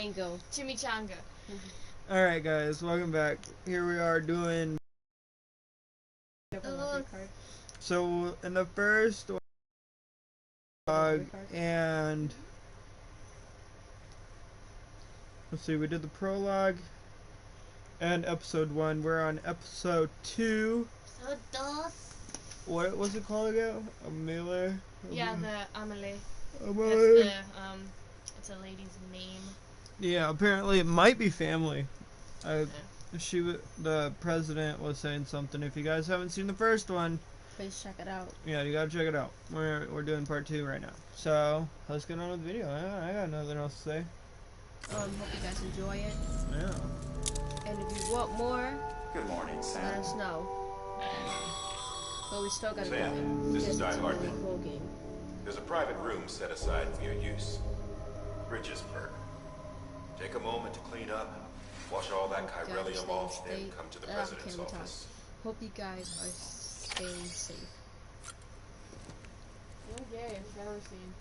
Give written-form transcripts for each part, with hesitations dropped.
Mango. Chimichanga. Alright guys, welcome back. Here we are doing... So, in the first and... Let's see, we did the prologue and episode 1. We're on episode 2. What was it called again? Amele? Yeah, the Amele. Amele. It's a lady's name. Yeah, apparently it might be family. The president was saying something. If you guys haven't seen the first one, please check it out. Yeah, you gotta check it out. We're doing part 2 right now. So let's get on with the video. I got nothing else to say. Hope you guys enjoy it. Yeah. And if you want more, good morning, Sam. let us know. But we still gotta Sam, go in. this is It's a Die Hard. really cool game. There's a private room set aside for your use. Bridgesburg. Take a moment to clean up, wash all that chiralium off, then come to the president's office. Hope you guys are staying safe. Okay, shower scene.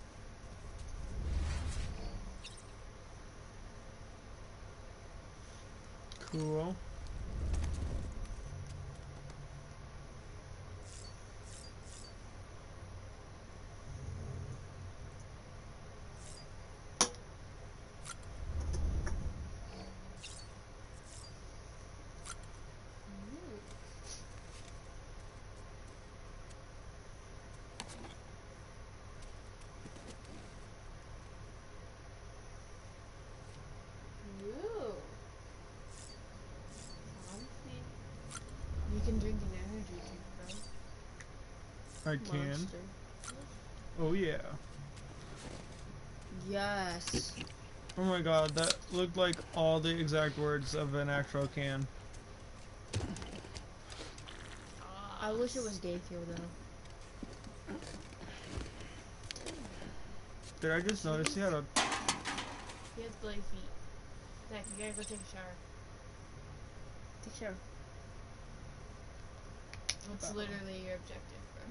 Cool. You can drink an energy drink, bro. I can. Monster. Oh yeah. Yes. Oh my god, that looked like all the exact words of an actual can. I wish it was daycare though. Did I just notice he had a... He has bloody feet. Zach, you gotta go take a shower. Take a shower. That's literally your objective, bro.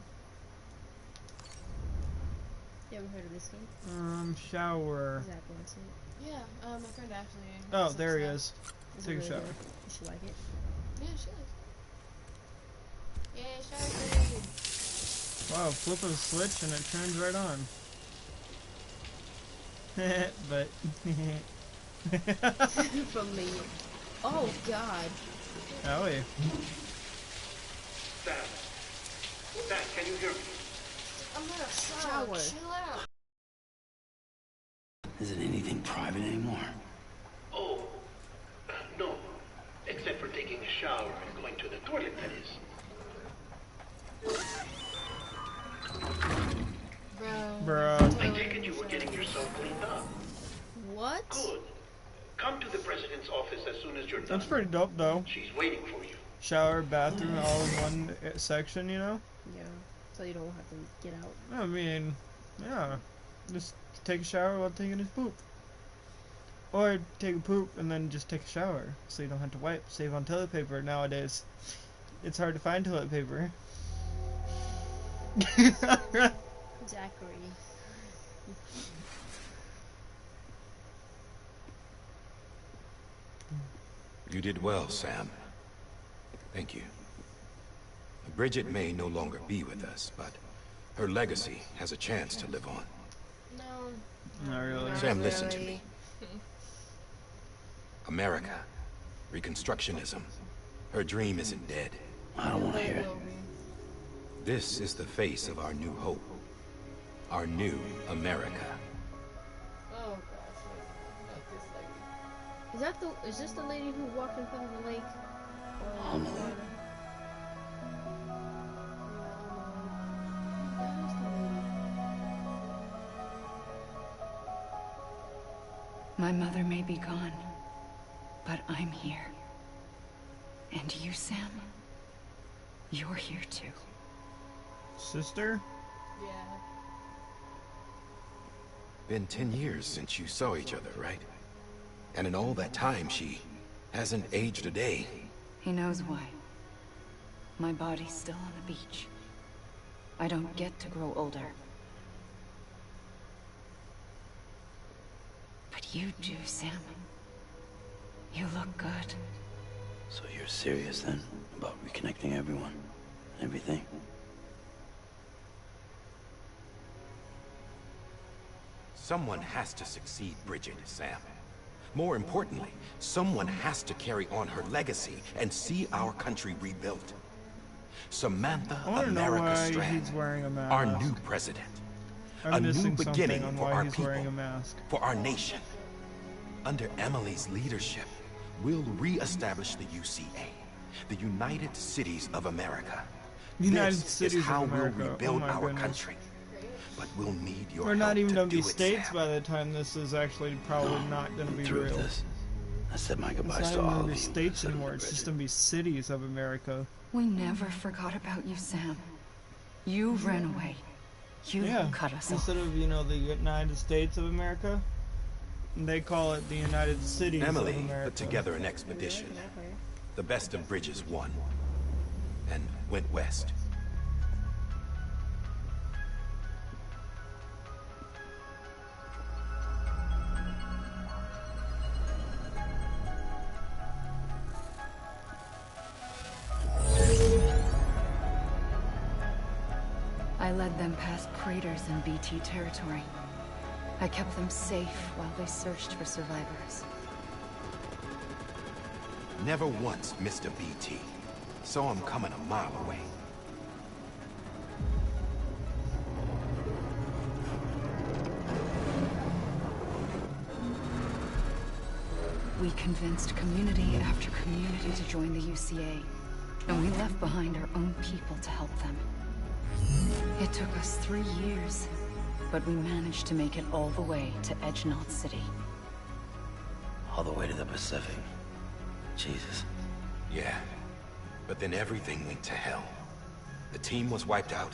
You ever heard of this game? Shower. Zach wants it. Yeah, my friend Ashley. Oh, there he is. Is it Take a really shower. good? Does she like it? Yeah, she likes it. Yay, shower scene. Wow, flip a switch and it turns right on. But... From me. Oh god. Howie. Sam. Sam, can you hear me? I'm gonna shower. Shower. Chill out. Isn't anything private anymore? Oh, no. Except for taking a shower and going to the toilet, that is. Bro. I take it you were getting yourself cleaned up. What? Good. Come to the president's office as soon as you're done. That's pretty dope though. She's waiting for you. Shower, bathroom, all in one section, you know? Yeah. So you don't have to get out. I mean, yeah. Just take a shower while taking his poop. Or take a poop and then just take a shower, so you don't have to wipe. Save on toilet paper nowadays. It's hard to find toilet paper. Zachary. You did well, Sam. Thank you. Bridget may no longer be with us, but her legacy has a chance to live on. No. Not really. Sam, listen to me. America. Reconstructionism. Her dream isn't dead. I don't want to hear it. This is the face of our new hope. Our new America. Oh gosh, not this lady. Is this the lady who walked in front of the lake? Amelie. My mother may be gone, but I'm here. And you, Sam? You're here too. Sister? Yeah. Been 10 years since you saw each other, right? And in all that time, she hasn't aged a day. He knows why. My body's still on the beach. I don't get to grow older. But you do, Sam. You look good. So you're serious then? About reconnecting everyone? Everything? Someone has to succeed Bridget, Sam. More importantly, someone has to carry on her legacy and see our country rebuilt. Samantha I want to know America why Strand, he's wearing a mask. our new president. I'm A new missing beginning something on for why our he's people, wearing a mask. for our nation. Under Emily's leadership, we'll re-establish the UCA, the United Cities of America. United This Cities is of how America. we'll Oh rebuild my our goodness. country. But we'll need your We're help not even to going to do be it, states Sam. by the time this is actually probably not going to I'm be through real. with this. I said my It's goodbyes not to even all going of to you. be states Said anymore. to It's just Bridget. going to be cities of America. We never forgot about you, Sam. You ran away. You Yeah. cut us off. Instead of, you know, the United States of America, they call it the United Cities Emily of America. put together an expedition. The best of Bridges won and went west. I led them past craters in BT territory. I kept them safe while they searched for survivors. Never once missed a BT. Saw him coming a mile away. We convinced community after community to join the UCA, and we left behind our own people to help them. It took us 3 years, but we managed to make it all the way to Edgenot City. All the way to the Pacific. Jesus. Yeah, but then everything went to hell. The team was wiped out,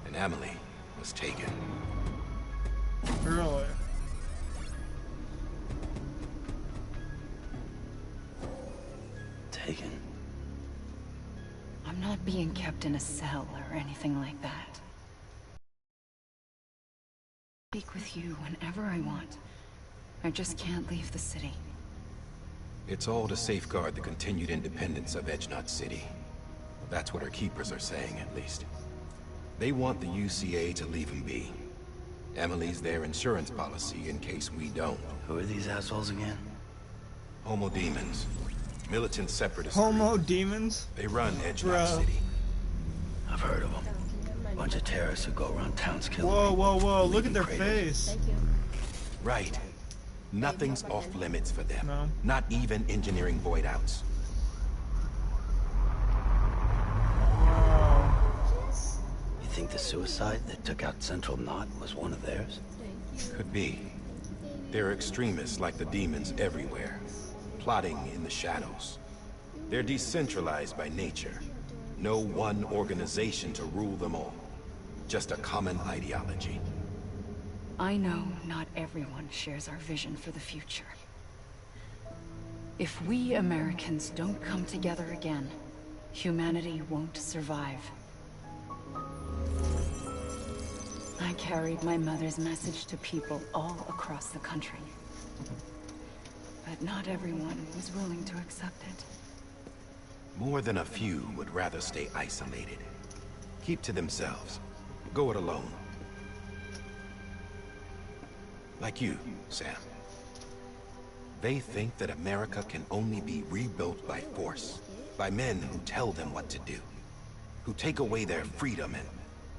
and Emily was taken. Really? Taken. I'm not being kept in a cell or anything like that. I speak with you whenever I want. I just can't leave the city. It's all to safeguard the continued independence of Edgenot City. That's what our keepers are saying, at least. They want the UCA to leave him be. Emily's their insurance policy in case we don't. Who are these assholes again? Homo demons. Militant separatist Homo group. demons? They run Edgenot Bruh. City. I've heard of them. Bunch of terrorists who go around towns killing Whoa, people, whoa, whoa, look leaving at their craters. face. Thank you. Right. Nothing's off limits for them. No. Not even engineering void outs. Wow. You think the suicide that took out Central Knot was one of theirs? Could be. There are extremists like the demons everywhere, plotting in the shadows. They're decentralized by nature. No one organization to rule them all. Just a common ideology. I know not everyone shares our vision for the future. If we Americans don't come together again, humanity won't survive. I carried my mother's message to people all across the country. But not everyone was willing to accept it. More than a few would rather stay isolated. Keep to themselves. Go it alone. Like you, Sam. They think that America can only be rebuilt by force, by men who tell them what to do, who take away their freedom and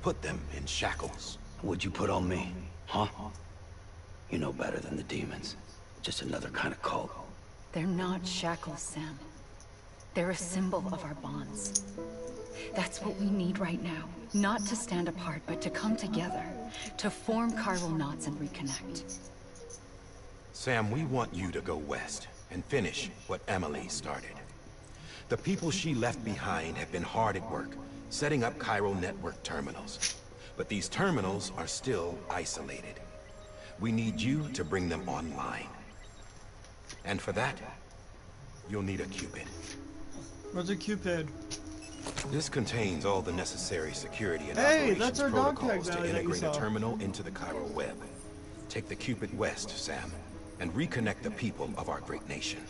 put them in shackles. What'd you put on me? Huh? You know better than the demons. Just another kind of cult. They're not shackles, Sam. They're a symbol of our bonds. That's what we need right now. Not to stand apart, but to come together. To form chiral knots and reconnect. Sam, we want you to go west and finish what Emily started. The people she left behind have been hard at work, setting up chiral network terminals. But these terminals are still isolated. We need you to bring them online. And for that, you'll need a Cupid. What's a Cupid? This contains all the necessary security and Hey, operations that's our dog protocols tag to that you integrate a saw. terminal into the chiral web. Take the Cupid west, Sam. and reconnect the people of our great nation.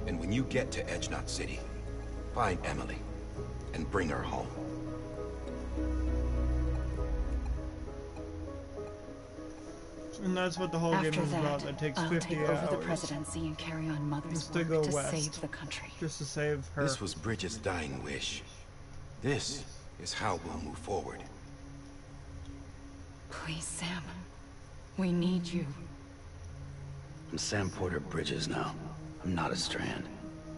And when you get to Edge Knot City, find Emily and bring her home. And that's what the whole After game is that, about. That takes I'll 50 take over hours. the presidency and carry on Mother's Just to work go to west. save the country. Just to save her. This was Bridget's dying wish. This is how we'll move forward. Please, Sam. We need you. I'm Sam Porter Bridges now. I'm not a Strand.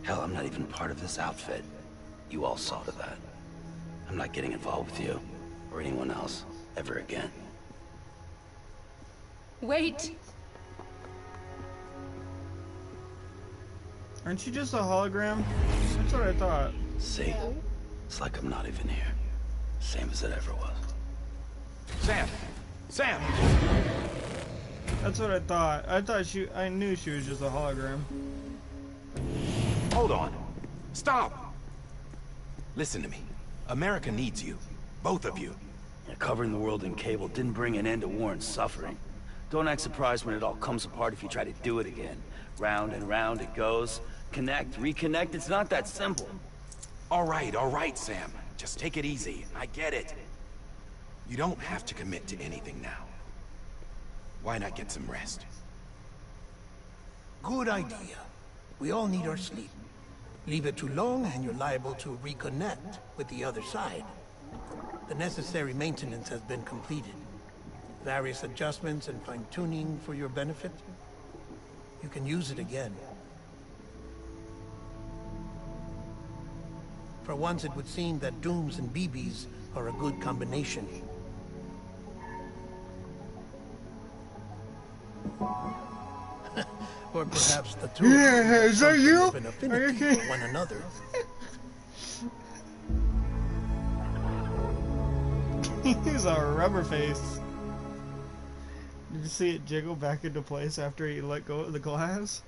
Hell, I'm not even part of this outfit. You all saw to that. I'm not getting involved with you, or anyone else, ever again. Wait! Aren't you just a hologram? That's what I thought. See? It's like I'm not even here. Same as it ever was. Sam! Sam! That's what I thought. I knew she was just a hologram. Hold on. Stop! Listen to me. America needs you. Both of you. Yeah, covering the world in cable didn't bring an end to war and suffering. Don't act surprised when it all comes apart if you try to do it again. Round and round it goes. Connect, reconnect, it's not that simple. All right, Sam. Just take it easy. I get it. You don't have to commit to anything now. Why not get some rest? Good idea. We all need our sleep. Leave it too long and you're liable to reconnect with the other side. The necessary maintenance has been completed. Various adjustments and fine-tuning for your benefit. You can use it again. For once, it would seem that Dooms and BBs are a good combination. Or perhaps the two of you have is that something you? of an affinity Okay. for one another. He's a rubber face. Did you see it jiggle back into place after he let go of the glass?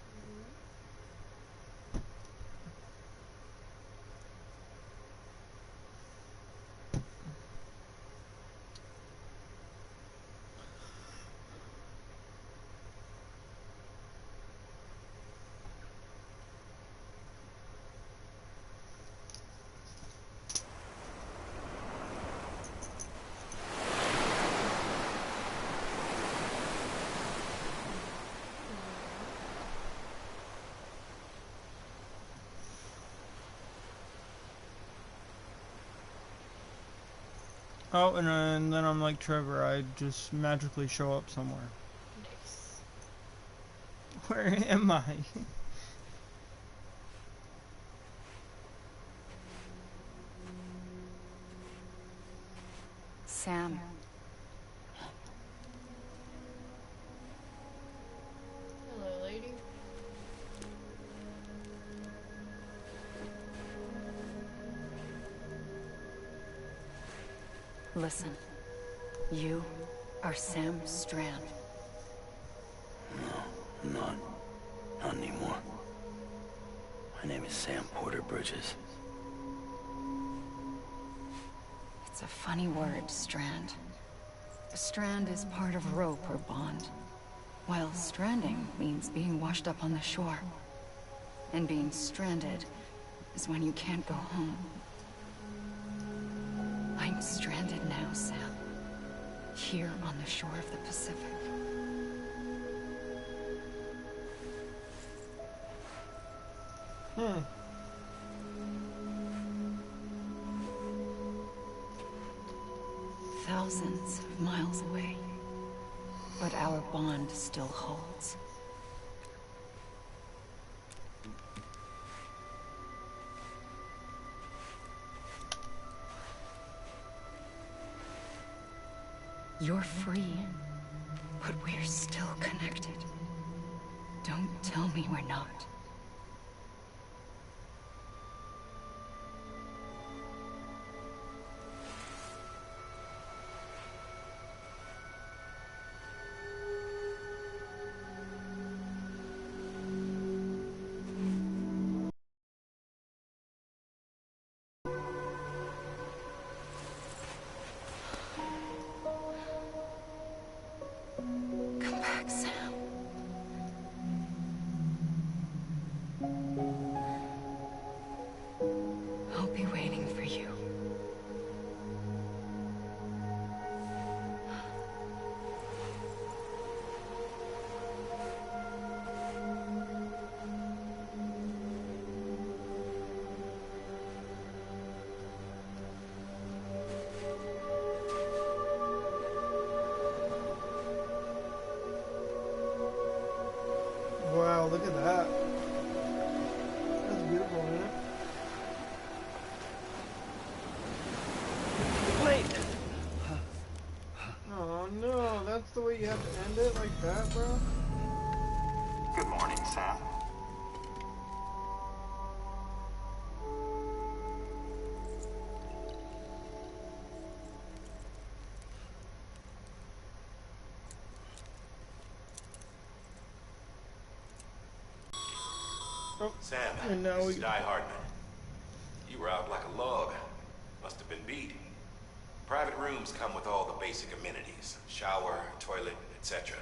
Oh, and then I'm like Trevor, I just magically show up somewhere. Nice. Where am I? Sam. Hello, lady. Listen. You are Sam Strand. Not anymore. My name is Sam Porter Bridges. It's a funny word, Strand. A strand is part of rope or bond, while stranding means being washed up on the shore. And being stranded is when you can't go home. I'm stranded now, Sam. Here on the shore of the Pacific. Thousands of miles away. But our bond still holds. You're free, but we're still connected. Don't tell me we're not. Come back, Sam. I'll be waiting for you. Wow, look at that. That's beautiful, isn't it? Wait! Oh no, that's the way you have to end it, like that, bro? Good morning, Sam. Sam, And now this we- is Die Hardman. You were out like a log. Must have been beat. Private rooms come with all the basic amenities. Shower, toilet, etc.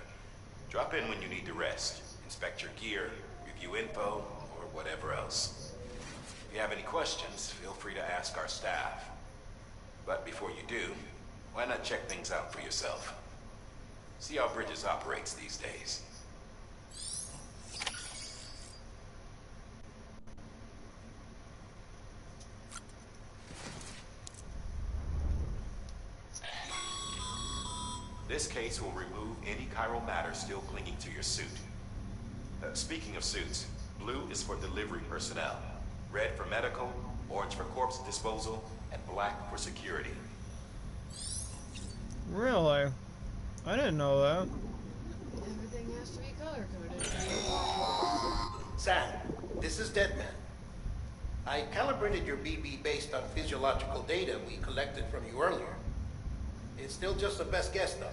Drop in when you need to rest. Inspect your gear, review info, or whatever else. If you have any questions, feel free to ask our staff. But before you do, why not check things out for yourself? See how Bridges operates these days. This case will remove any chiral matter still clinging to your suit. Speaking of suits, blue is for delivery personnel, red for medical, orange for corpse disposal, and black for security. Really? I didn't know that. Everything has to be color coded. Sam, this is Deadman. I calibrated your BB based on physiological data we collected from you earlier. It's still just a best guess, though.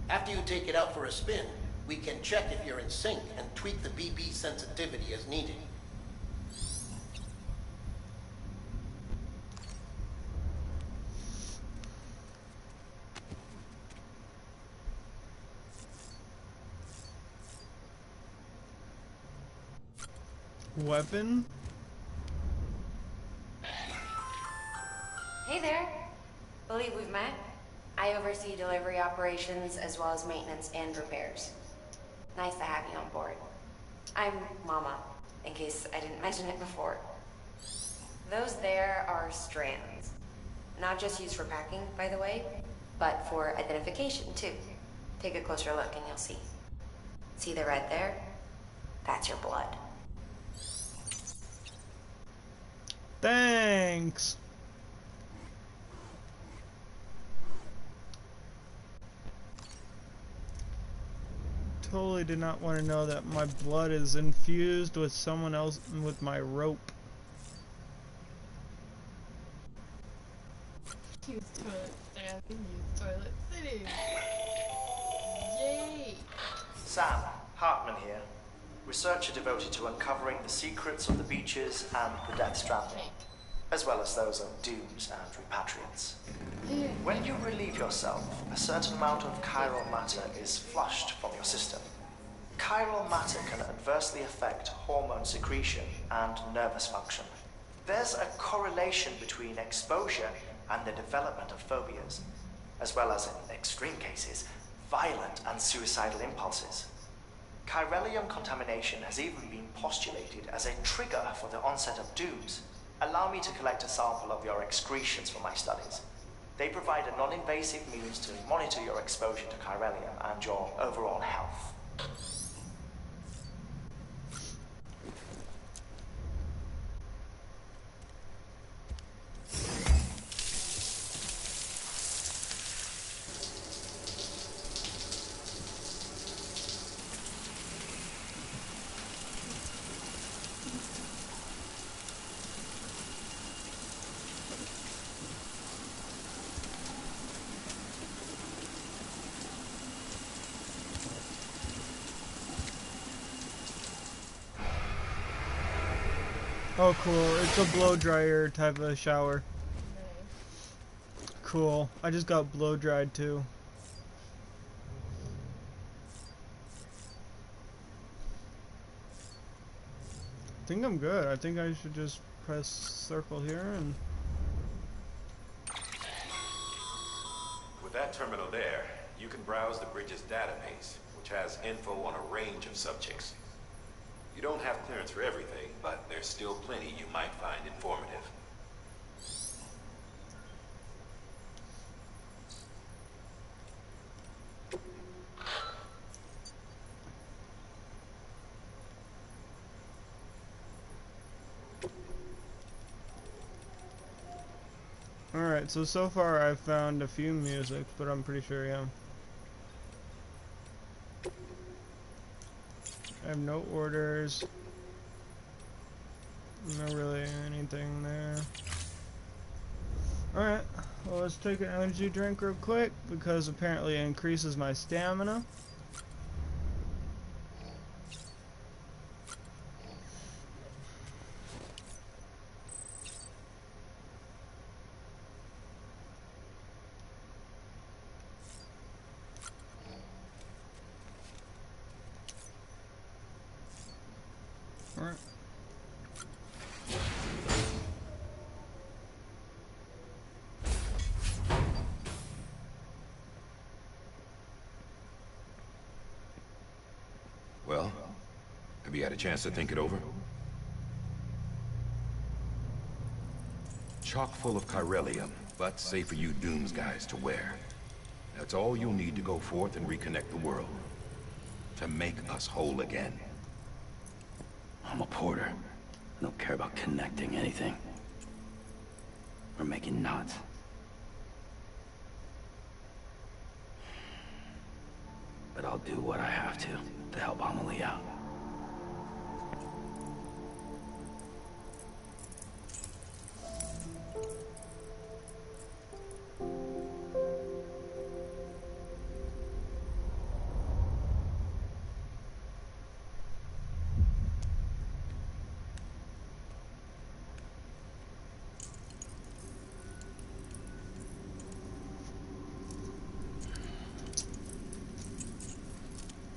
After you take it out for a spin, we can check if you're in sync and tweak the BB sensitivity as needed. Weapon? Hey there. Believe we've met. I oversee delivery operations as well as maintenance and repairs. Nice to have you on board. I'm Mama, in case I didn't mention it before. Those there are strands. Not just used for packing, by the way, but for identification too. Take a closer look and you'll see. See the red there? That's your blood. Thanks! Totally did not want to know that my blood is infused with someone else with my rope. Use toilet stand and use toilet city. Yay! Sam, Hartman here. Researcher devoted to uncovering the secrets of the beaches and the Death Stranding, as well as those of dooms and repatriates. When you relieve yourself, a certain amount of chiral matter is flushed from your system. Chiral matter can adversely affect hormone secretion and nervous function. There's a correlation between exposure and the development of phobias, as well as, in extreme cases, violent and suicidal impulses. Chiralium contamination has even been postulated as a trigger for the onset of dooms. Allow me to collect a sample of your excretions for my studies. They provide a non-invasive means to monitor your exposure to chiralium and your overall health. Oh cool, it's a blow dryer type of shower. Cool, I just got blow dried too. think I'm good. I think I should just press circle here and... With that terminal there, you can browse the bridge's database, which has info on a range of subjects. You don't have clearance for everything, but there's still plenty you might find informative. Alright, so far I've found a few music, but I'm pretty sure, yeah. I have no orders. Not really anything there. Alright, well, let's take an energy drink real quick, because apparently it increases my stamina. Alright. Well, have you had a chance to think it over? Chock full of chiralium, but safe for you Dooms guys to wear. That's all you'll need to go forth and reconnect the world. To make us whole again. I'm a porter. I don't care about connecting anything. Or making knots. But I'll do what I have to help Amelie out.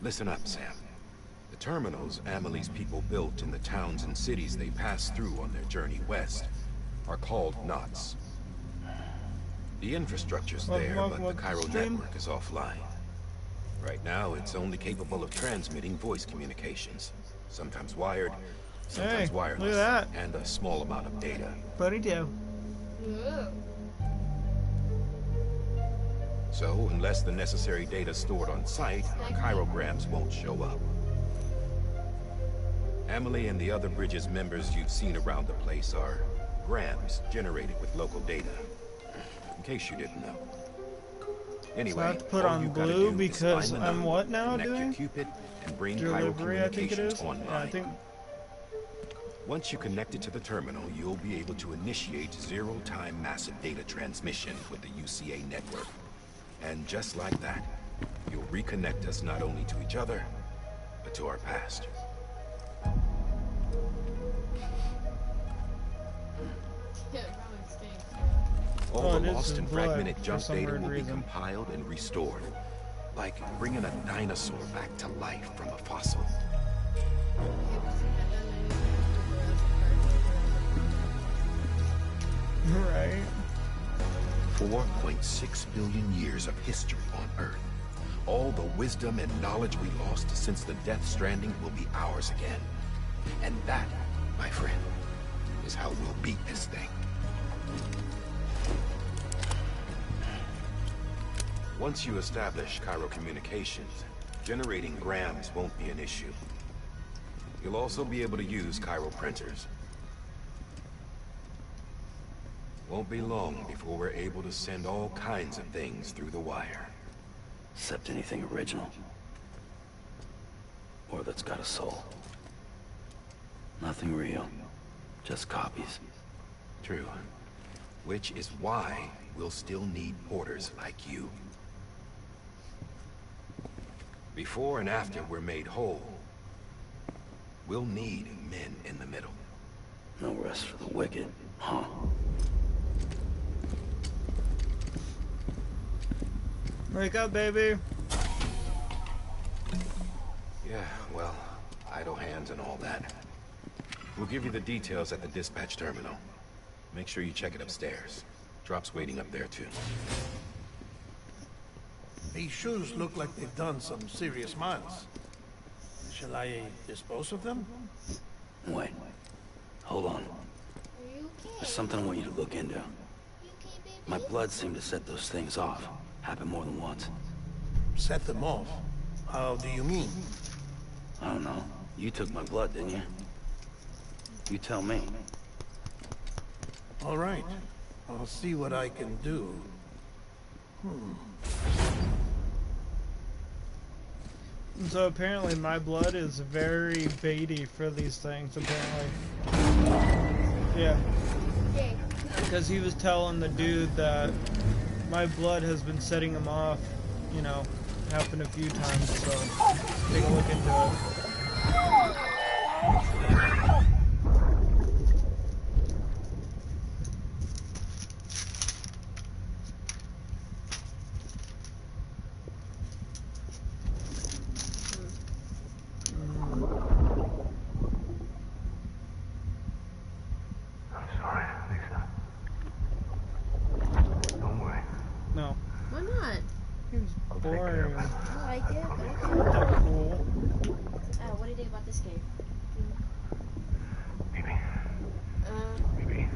Listen up, Sam. The terminals Amelie's people built in the towns and cities they passed through on their journey west are called knots. The infrastructure's there, but the Cairo network is offline. Right now, it's only capable of transmitting voice communications. Sometimes wired, sometimes wireless, look at that. and a small amount of data. Buddy do. Whoa. So, unless the necessary data stored on site, chirograms won't show up. Amelie and the other Bridges members you've seen around the place are grams generated with local data. In case you didn't know. Anyway, So I have to put all on you've gotta blue do because is find the I'm node, what now connect doing? your Cupid, and bring Cairo Delivery, I think it communications is. online. Yeah, I think. Once you connect it to the terminal, you'll be able to initiate zero-time massive data transmission with the UCA network. And just like that, you'll reconnect us not only to each other, but to our past. Yeah, it probably stinks. All the it lost is and blood fragmented for junk some data weird will be reason. compiled and restored. Like bringing a dinosaur back to life from a fossil. Right. 4.6 billion years of history on Earth. All the wisdom and knowledge we lost since the Death Stranding will be ours again. And that, my friend, is how we'll beat this thing. Once you establish Cairo communications, generating grams won't be an issue. You'll also be able to use Cairo printers. Won't be long before we're able to send all kinds of things through the wire. Except anything original. Or that's got a soul. Nothing real. Just copies. True. Which is why we'll still need porters like you. Before and after we're made whole, we'll need men in the middle. No rest for the wicked, huh? Wake up, baby. Yeah, well, idle hands and all that. We'll give you the details at the dispatch terminal. Make sure you check it upstairs. Drop's waiting up there, too. These shoes look like they've done some serious miles. Shall I dispose of them? Wait. Hold on. Are you okay? There's something I want you to look into. You okay, baby? My blood seemed to set those things off. Happened more than once. Set them off? How do you mean? I don't know. You took my blood, didn't you? You tell me. All right. I'll see what I can do. So apparently my blood is very baity for these things, apparently. Yeah. Yay. Because he was telling the dude that my blood has been setting him off, you know, happened a few times, so take a look into it. I'm sorry, Lisa. Don't worry. No. Why not? He was I'll take care of boring. it. I like it, but okay. Not that cool. What do you think about this game? Maybe. Uh, Maybe.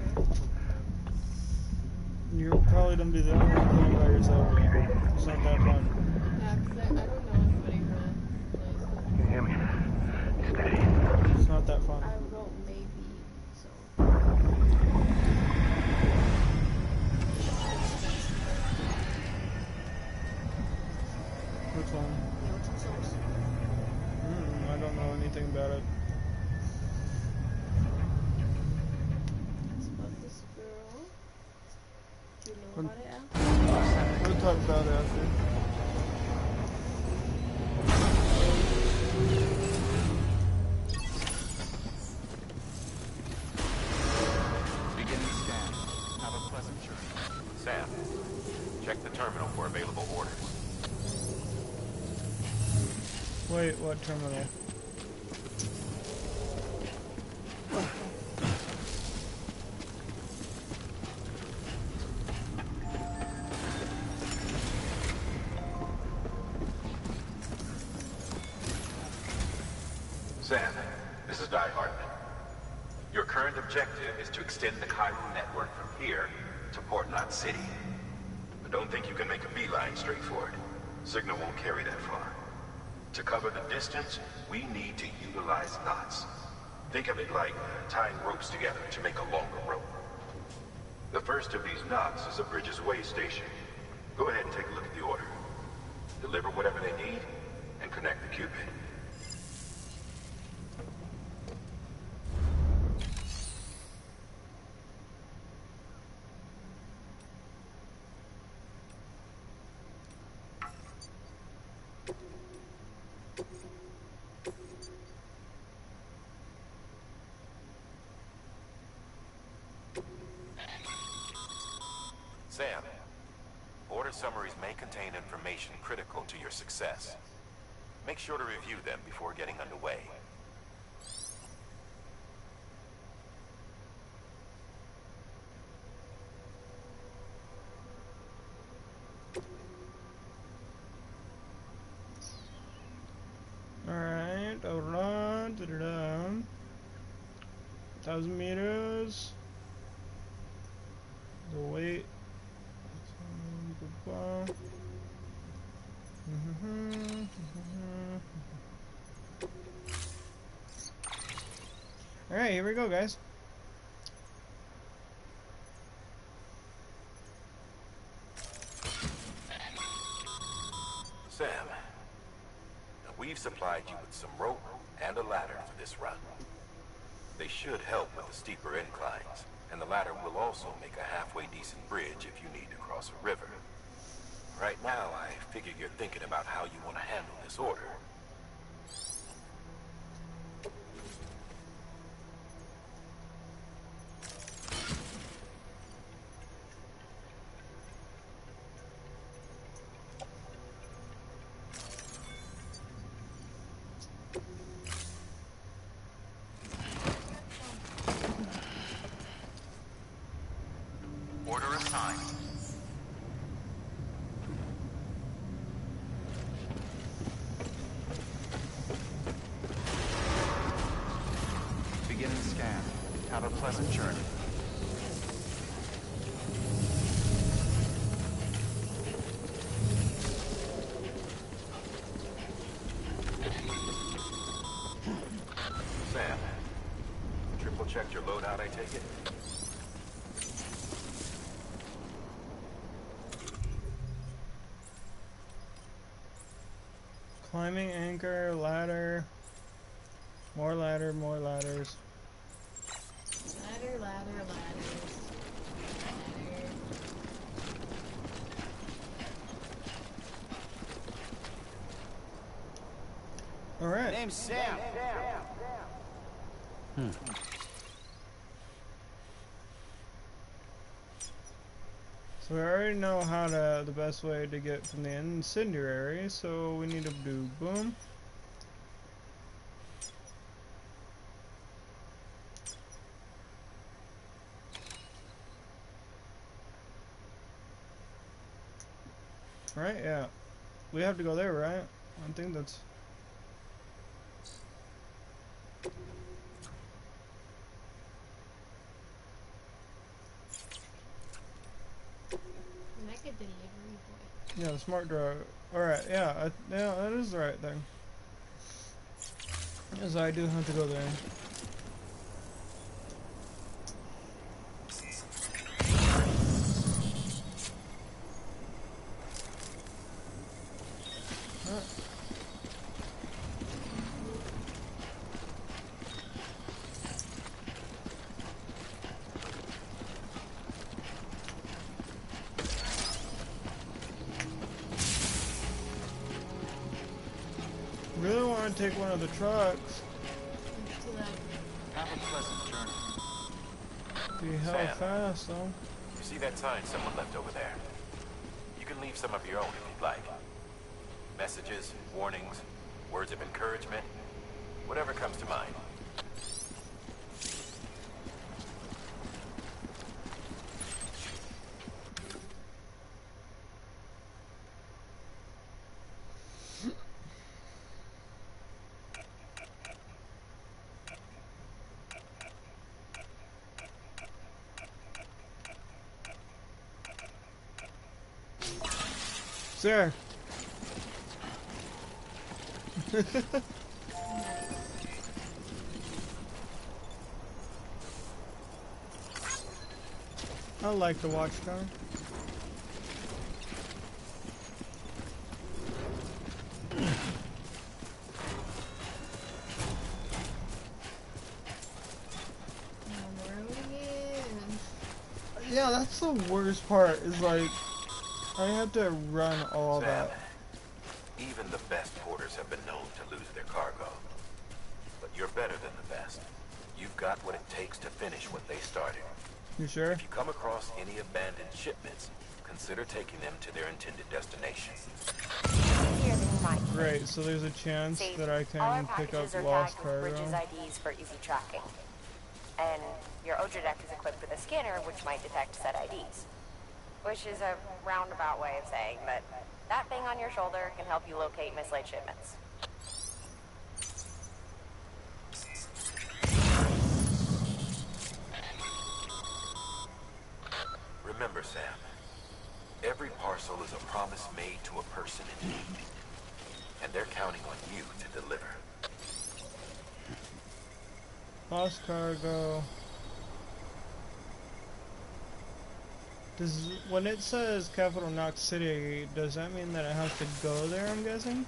You're probably gonna be the only one playing by yourself. It's not that fun. yeah, 'cause I don't know anybody who plays You hear me? Steady. It's not that fun. I wrote maybe, so. Which one? No, Two Souls. I don't know anything about it. It's about this girl. Do you know When- about it, Al? We'll talk about it after. Beginning scan. Have a pleasant journey. Sam, check the terminal for available orders. Wait, what terminal? Sam, this is Di Hartman. Your current objective is to extend the Cairo network from here to Port Knot City. But don't think you can make a beeline straight for it. Signal won't carry that far. To cover the distance, we need to utilize knots. Think of it like tying ropes together to make a longer rope. The first of these knots is a Bridges Way station. Go ahead and take a look at the order. Deliver whatever they need, and connect the Cupid. Sam, order summaries may contain information critical to your success. Make sure to review them before getting underway. Alright, hold on. 1,000 meters. The weight. Alright, here we go, guys. Sam, we've supplied you with some rope and a ladder for this run. They should help with the steeper inclines, and the ladder will also make a halfway decent bridge if you need to cross a river. Right now, I figure you're thinking about how you want to handle this order. scan. Have a pleasant journey. Sam, triple checked your loadout, I take it? Climbing anchor, ladder. More ladder, more ladders. Ladder, ladder, ladders. Ladder. Alright. Name's Sam. So we already know how to, the best way to get from the incendiary, so we need to do boom. Right, yeah. We have to go there, right? I think that's... Like a delivery boy. Yeah, the smart drive. Alright, yeah, yeah, that is the right thing. Yes, I do have to go there. Really want to take one of the trucks. It's too loud. Have a pleasant journey. Be hell Sam. fast though. You see that sign someone left over there? You can leave some of your own if you'd like. Messages, warnings, words of encouragement, whatever comes to mind. Sir. I like the watchtower. Yeah, that's the worst part, is like, I have to run all Sam, that. even the best porters have been known to lose their cargo. But you're better than the best. You've got what it takes to finish what they started. You sure? If you come across any abandoned shipments, consider taking them to their intended destination. Easier than you might think. Great, so there's a chance See, that I all our can pick up packages are lost tagged with cargo. Bridges IDs for easy tracking. And your Odra deck is equipped with a scanner which might detect said IDs. Which is a roundabout way of saying that that thing on your shoulder can help you locate mislaid shipments. Remember, Sam, every parcel is a promise made to a person in need. And they're counting on you to deliver. Lost cargo. When it says Capital Knox City, does that mean that it has to go there, I'm guessing?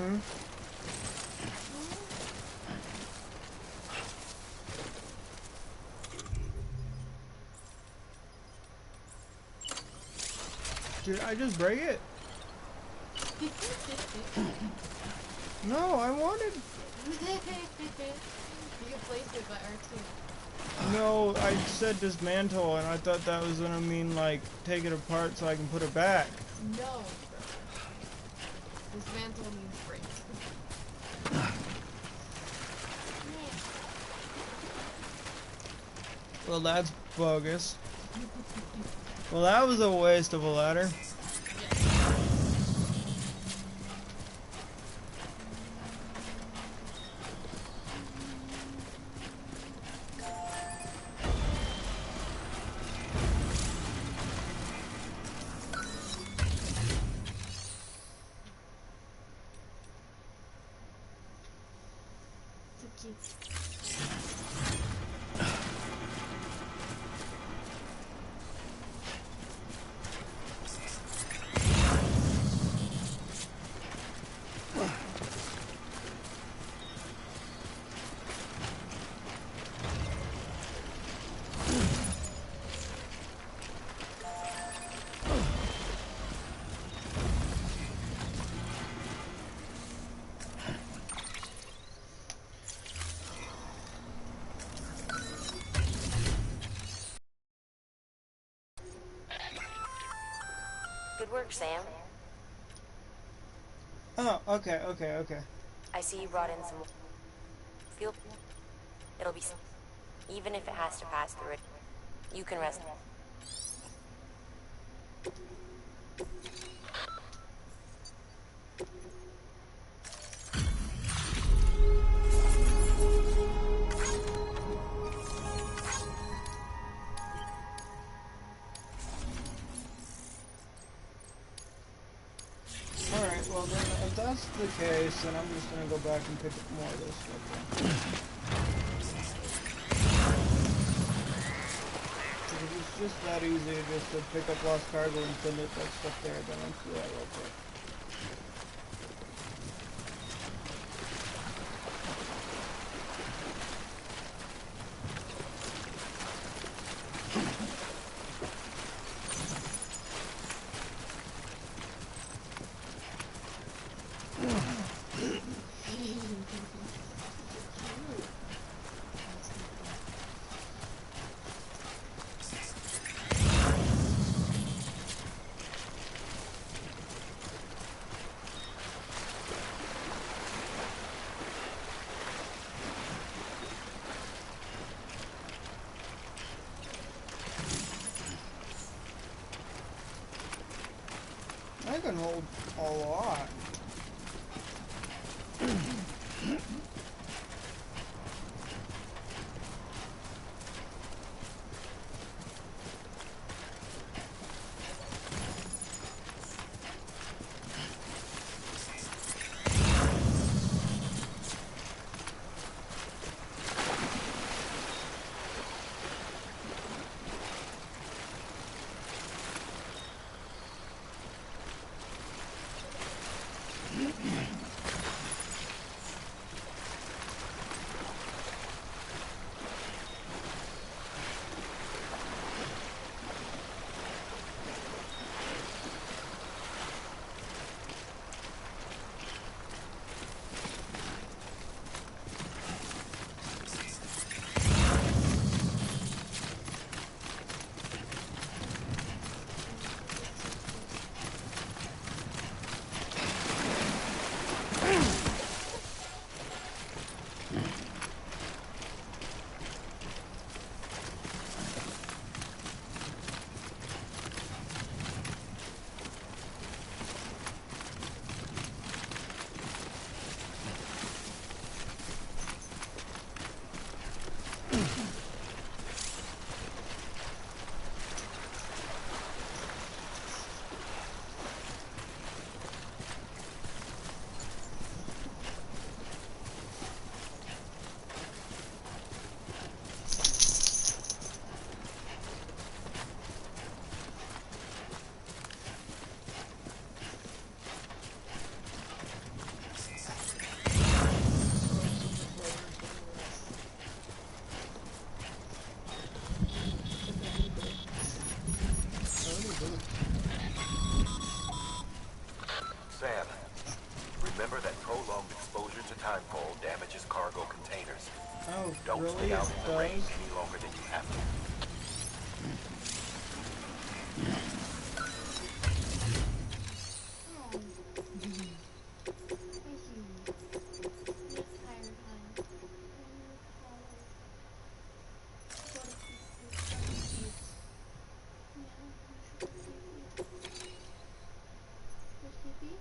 Hmm? Did I just break it? No, I wanted... You can place it by R2. No, I said dismantle, and I thought that was gonna mean, like, take it apart so I can put it back. No, bro. Dismantle means break. Well, that's bogus. Well, that was a waste of a ladder. Good work, Sam. Oh, okay, okay, okay. I see you brought in some fuel. It'll be... Even if it has to pass through it, you can rest. Alright, well then, if that's the case, then I'm just gonna go back and pick up more of this stuff. If it's just that easy just to pick up lost cargo and send it that stuff there, then let's do that real quick. I can hold a lot. flagpole damages cargo containers. Oh, Don't really? stay out It in the rain does? any longer than you have to. Oh. Thank you. You look tired, hon. You look tired. Go to sleep, please. Go to sleep. Yeah, you should go sleepy. Go sleepy?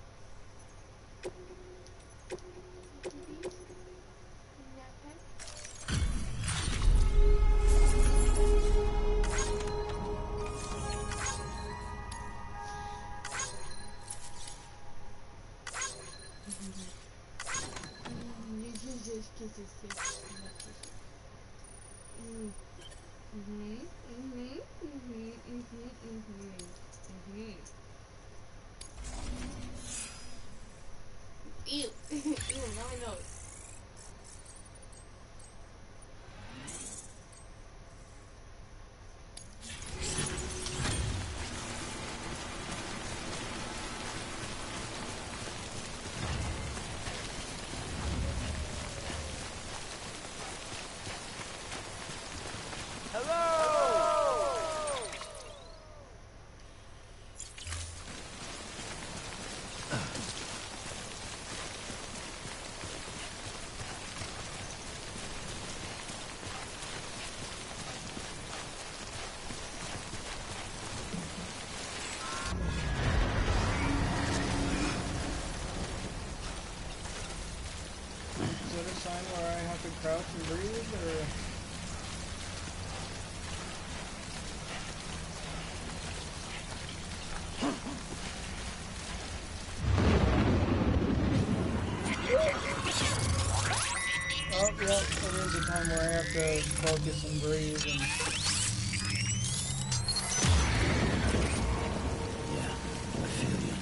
Go sleepy? Nap time? Kisses. Ew. Ew, now my nose. Is it a sign where I have to crouch and breathe, or? Oh, yeah, it is a time where I have to focus and breathe and... Yeah, I feel you.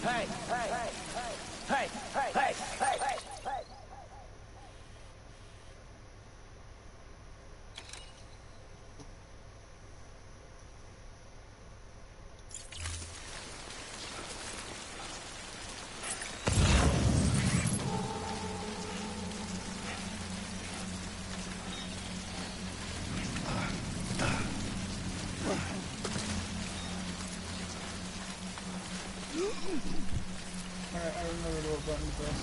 Hey! Alright, I remembered what button to press.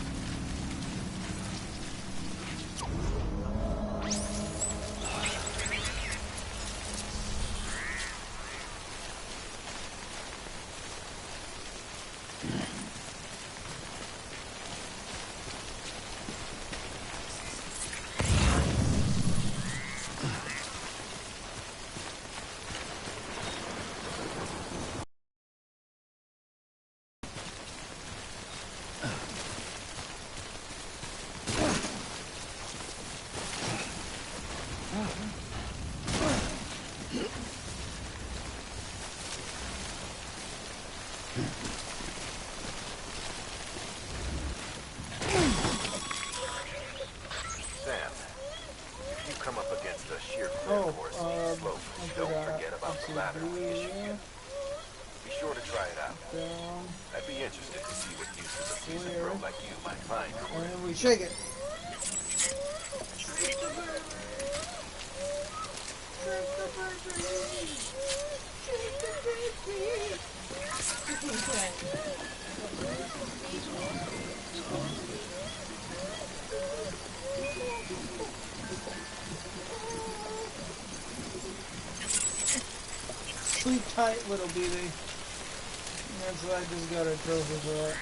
Sam, if you come up against a sheer cliff or a steep slope, don't forget about the ladder we issued you. Be sure to try it out. Down, I'd be interested to see what uses a seasoned pro like you might find for and it. then we shake it. Sleep tight, little baby. That's why I just got a trophy for that.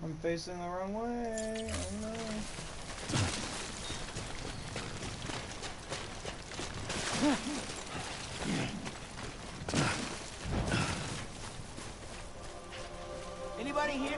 I'm facing the wrong way. Oh no. Anybody here?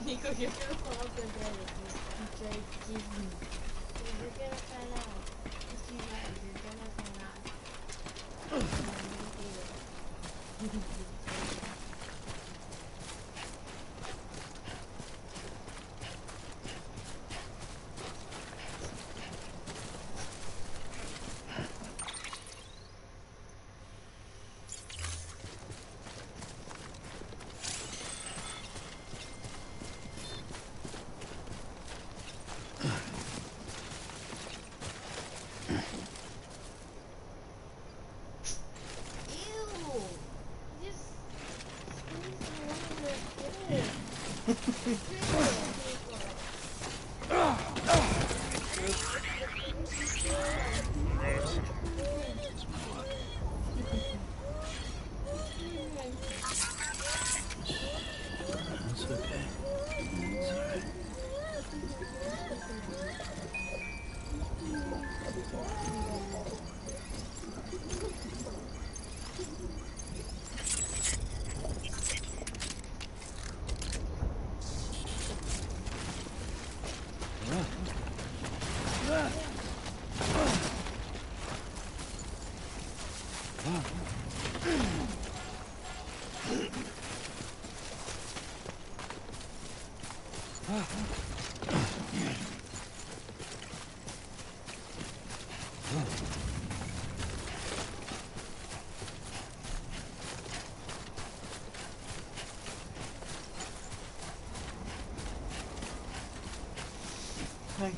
Nico, you're gonna fall off the bed if you keep me. You're gonna fall out. If you run, you're gonna fall out. It's okay. It's alright. Hi.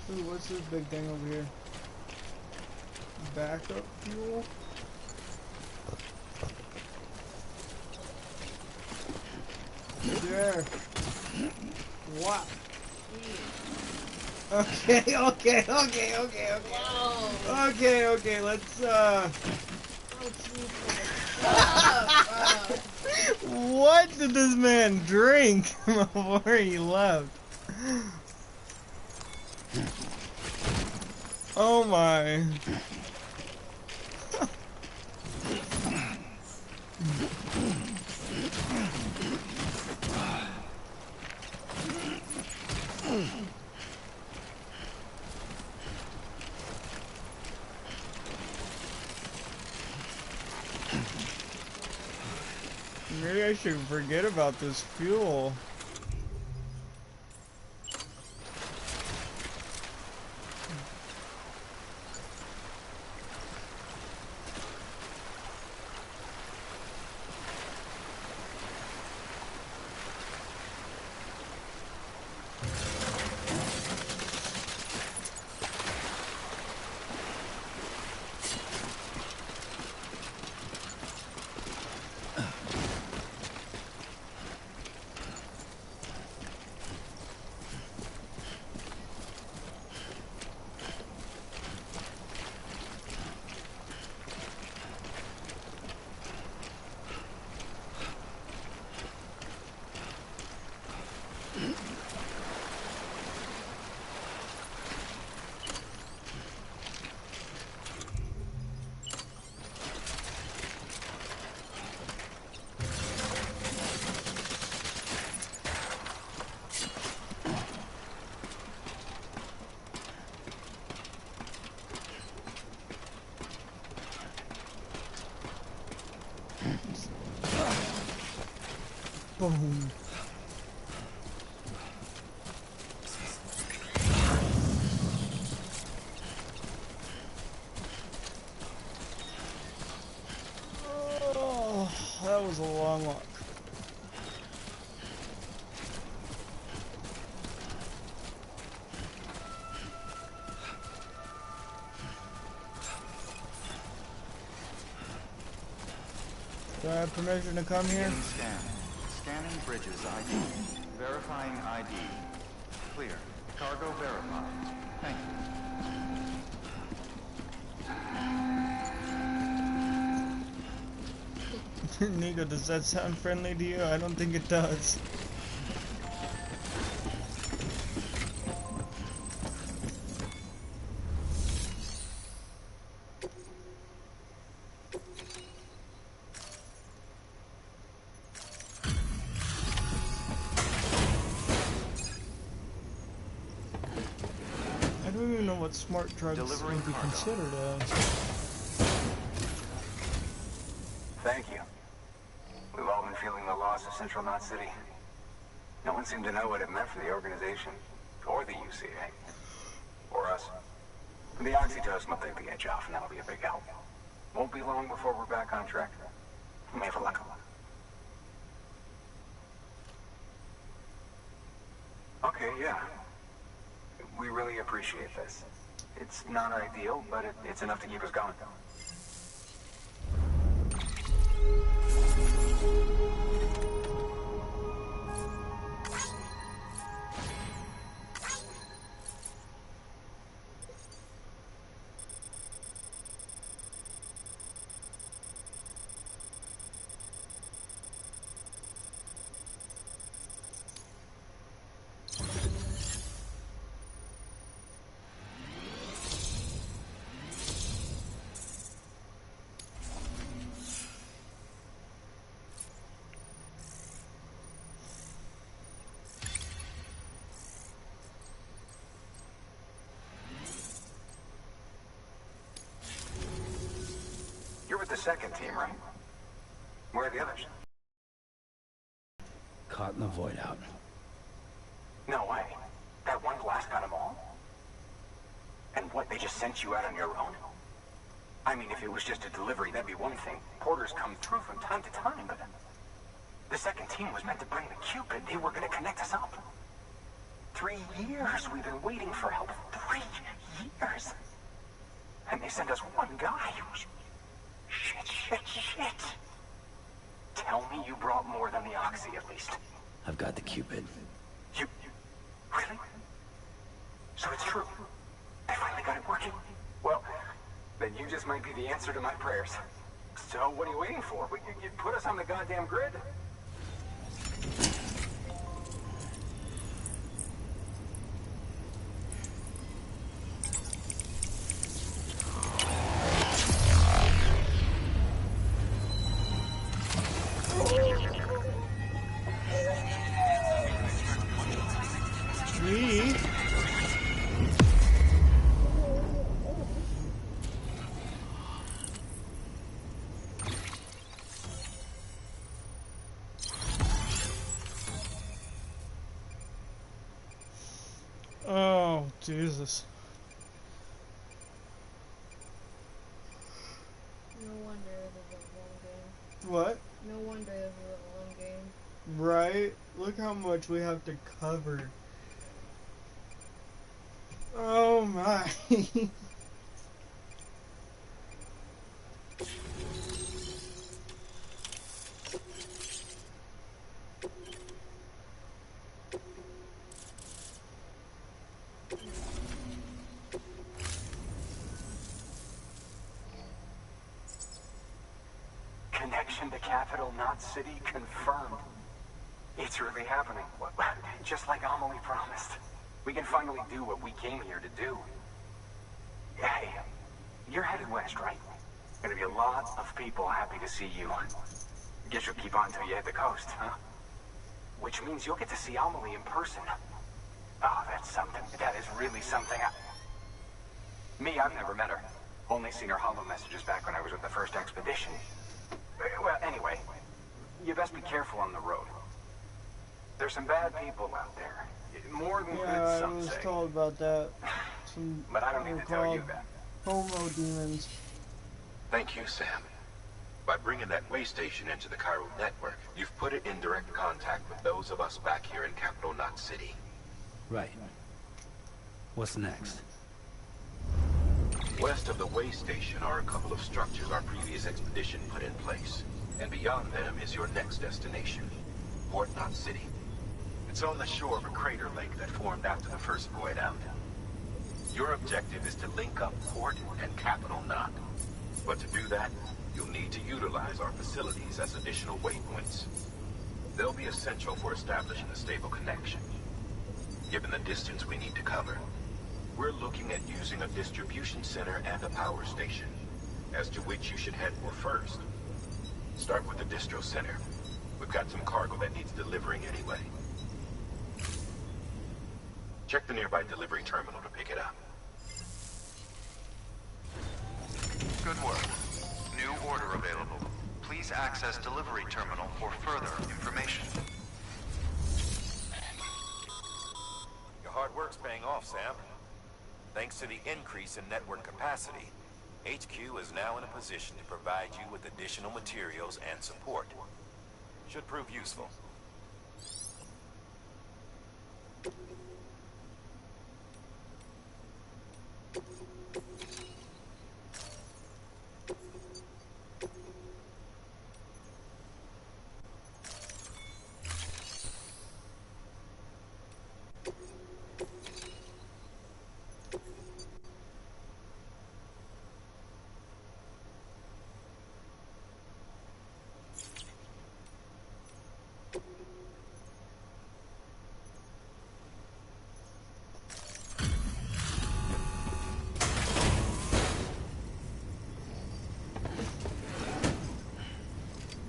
Ooh, what's this big thing over here? Backup fuel? There. What? Okay, let's what did this man drink before he left? Oh my. Maybe I should forget about this fuel. Boom. Oh, that was a long walk. Do I have permission to come here? Beginning scan. Scanning bridges ID. Verifying ID. Clear. Cargo verified. Thank you. Nico, does that sound friendly to you? I don't think it does. I don't even know what smart drugs Delivering would be cargo. considered as. Thank you. We've all been feeling the loss of Central Knot City. No one seemed to know what it meant for the organization, or the UCA, or us. The oxytocin will take the edge off, and that'll be a big help. Won't be long before we're back on track. We may have luck. Okay, yeah. We really appreciate this. It's not ideal, but it's enough to keep us going. You're with the second team, right? Where are the others? Caught in the void out. No way. That one blast got them all? And what, they just sent you out on your own? I mean, if it was just a delivery, that'd be one thing. Porters come through from time to time, but the second team was meant to bring the Cupid. They were gonna connect us up. 3 years we've been waiting for help. 3 years. And they sent us one guy. Shit. Tell me you brought more than the Oxy, at least. I've got the Cupid. You... Really? So it's true. They finally got it working? Well, then you just might be the answer to my prayers. So what are you waiting for? You put us on the goddamn grid? Oh, Jesus. No wonder this is a long game. What? No wonder this is a long game. Right? Look how much we have to cover. Oh my. Connection to Capital Knot City confirmed. It's really happening. Just like Amelie promised. We can finally do what we came here to do. Hey, you're headed west, right? Gonna be a lot of people happy to see you. Guess you'll keep on till you hit the coast, huh? Which means you'll get to see Amelie in person. Oh, that's something. That is really something. Me, I've never met her. Only seen her holo messages back when I was with the first expedition. Well, anyway, you best be careful on the road. There's some bad people out there. More than good, Yeah, I some was say. told about that. Some But I don't need to tell you called that. homo demons. Thank you, Sam. By bringing that way station into the Cairo network, you've put it in direct contact with those of us back here in Capital Knot City. Right. What's next? West of the way station are a couple of structures our previous expedition put in place. And beyond them is your next destination, Port Knot City. It's on the shore of a crater lake that formed after the first void out. Your objective is to link up Port and Capital Knot. But to do that, you'll need to utilize our facilities as additional waypoints. They'll be essential for establishing a stable connection. Given the distance we need to cover, we're looking at using a distribution center and a power station, as to which you should head for first. Start with the distro center. We've got some cargo that needs delivering anyway. Check the nearby delivery terminal to pick it up. Good work. New order available. Please access delivery terminal for further information. Your hard work's paying off, Sam. Thanks to the increase in network capacity, HQ is now in a position to provide you with additional materials and support. Should prove useful.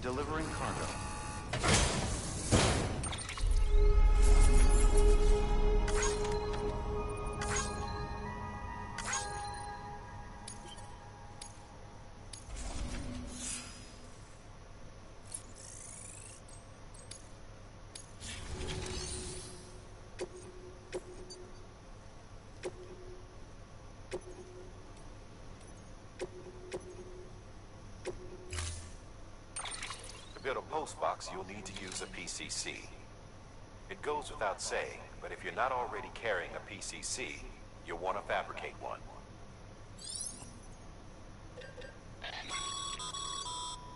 Delivering cargo. To build a post box, you'll need to use a PCC. It goes without saying, but if you're not already carrying a PCC, you'll want to fabricate one.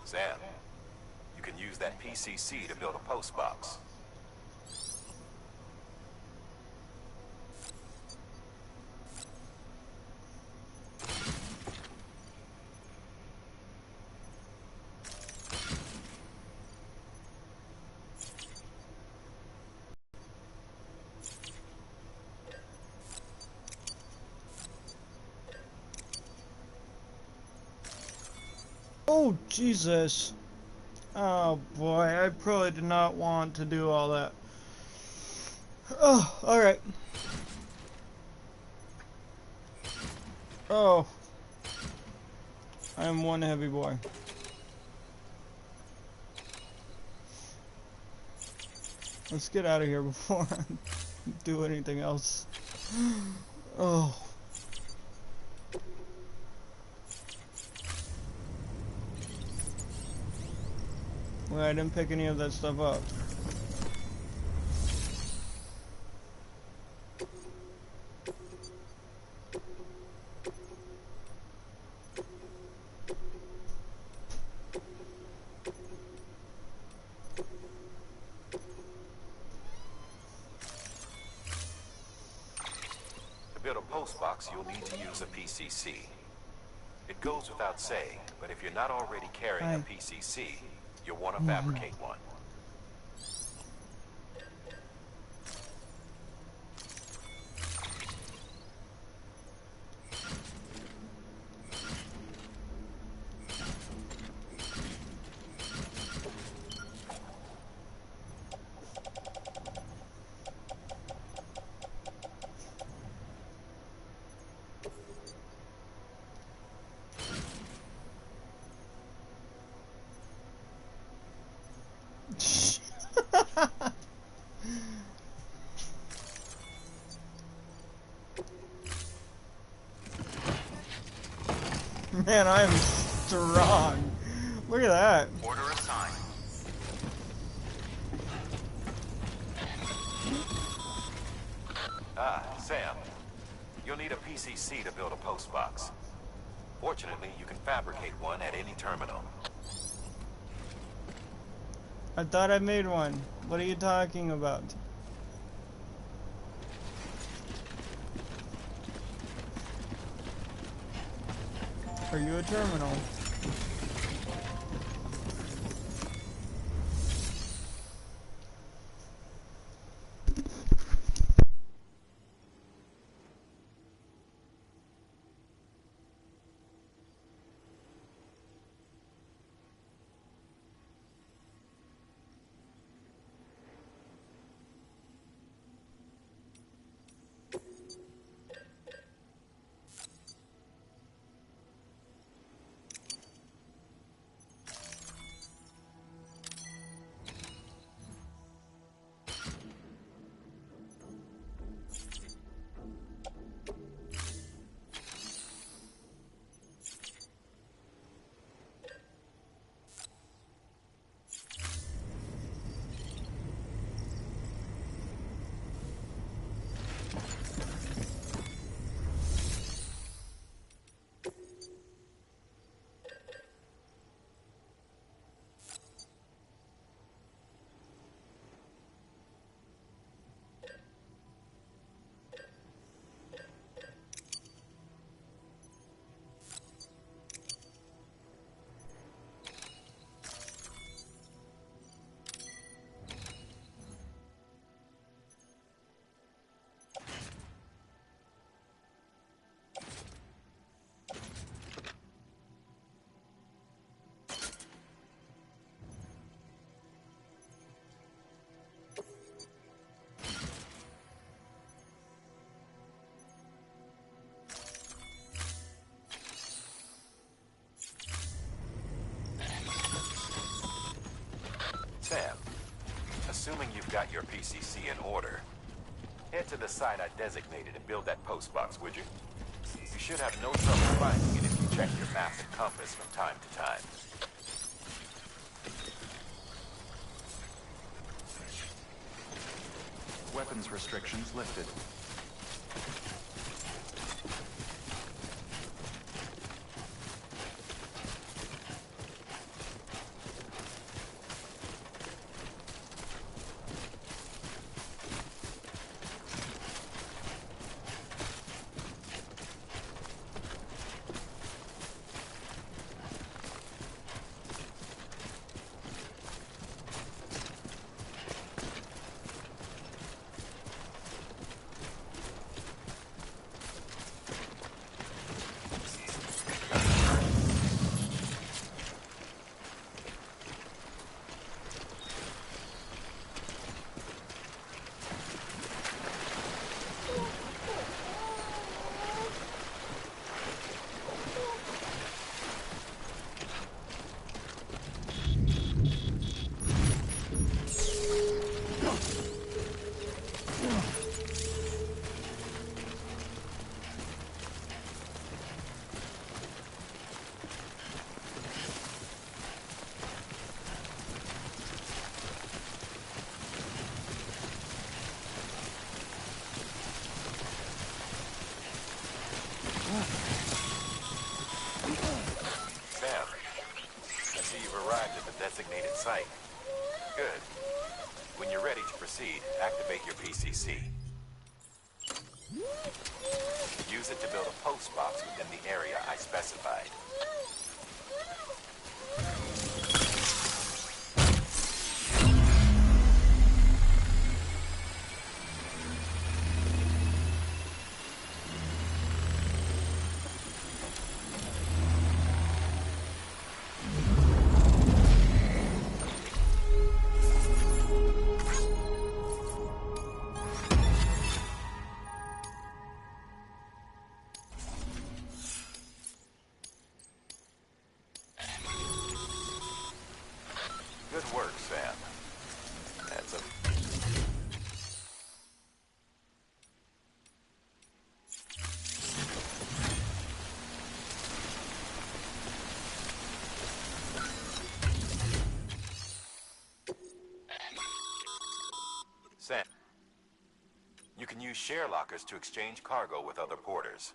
Sam, you can use that PCC to build a post box. Oh, Jesus. Oh, boy. I probably did not want to do all that. Oh, alright. Oh. I'm one heavy boy. Let's get out of here before I do anything else. Oh. Well, I didn't pick any of that stuff up. To build a post box, you'll need to use a PCC. It goes without saying, but if you're not already carrying a PCC, you'll want to fabricate one. Man, I am strong. Look at that. Order assigned. Sam. You'll need a PCC to build a post box. Fortunately, you can fabricate one at any terminal. I thought I made one. What are you talking about? Are you a terminal? Sam, assuming you've got your PCC in order, head to the site I designated and build that post box, would you? You should have no trouble finding it if you check your map and compass from time to time. Weapons restrictions lifted. Sam, I see you've arrived at the designated site. Good. When you're ready to proceed, activate your PCC. Use it to build a post box within the area I specified. use share lockers to exchange cargo with other porters.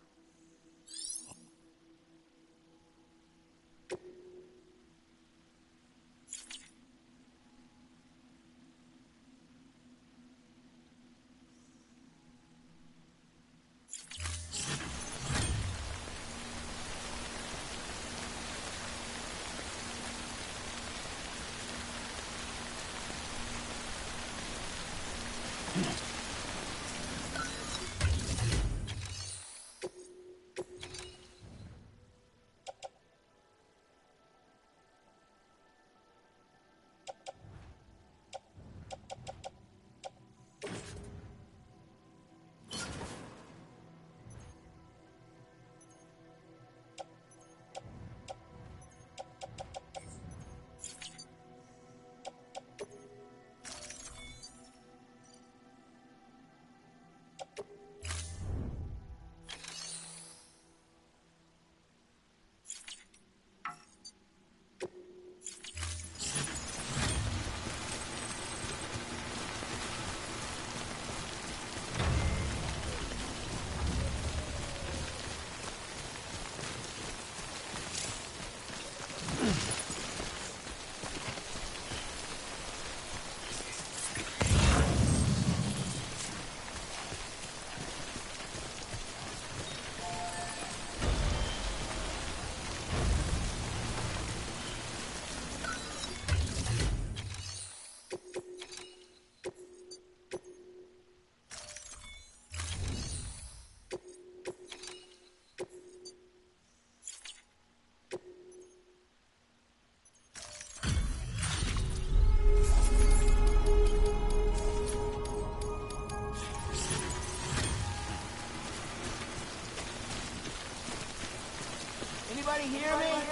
Anybody hear me?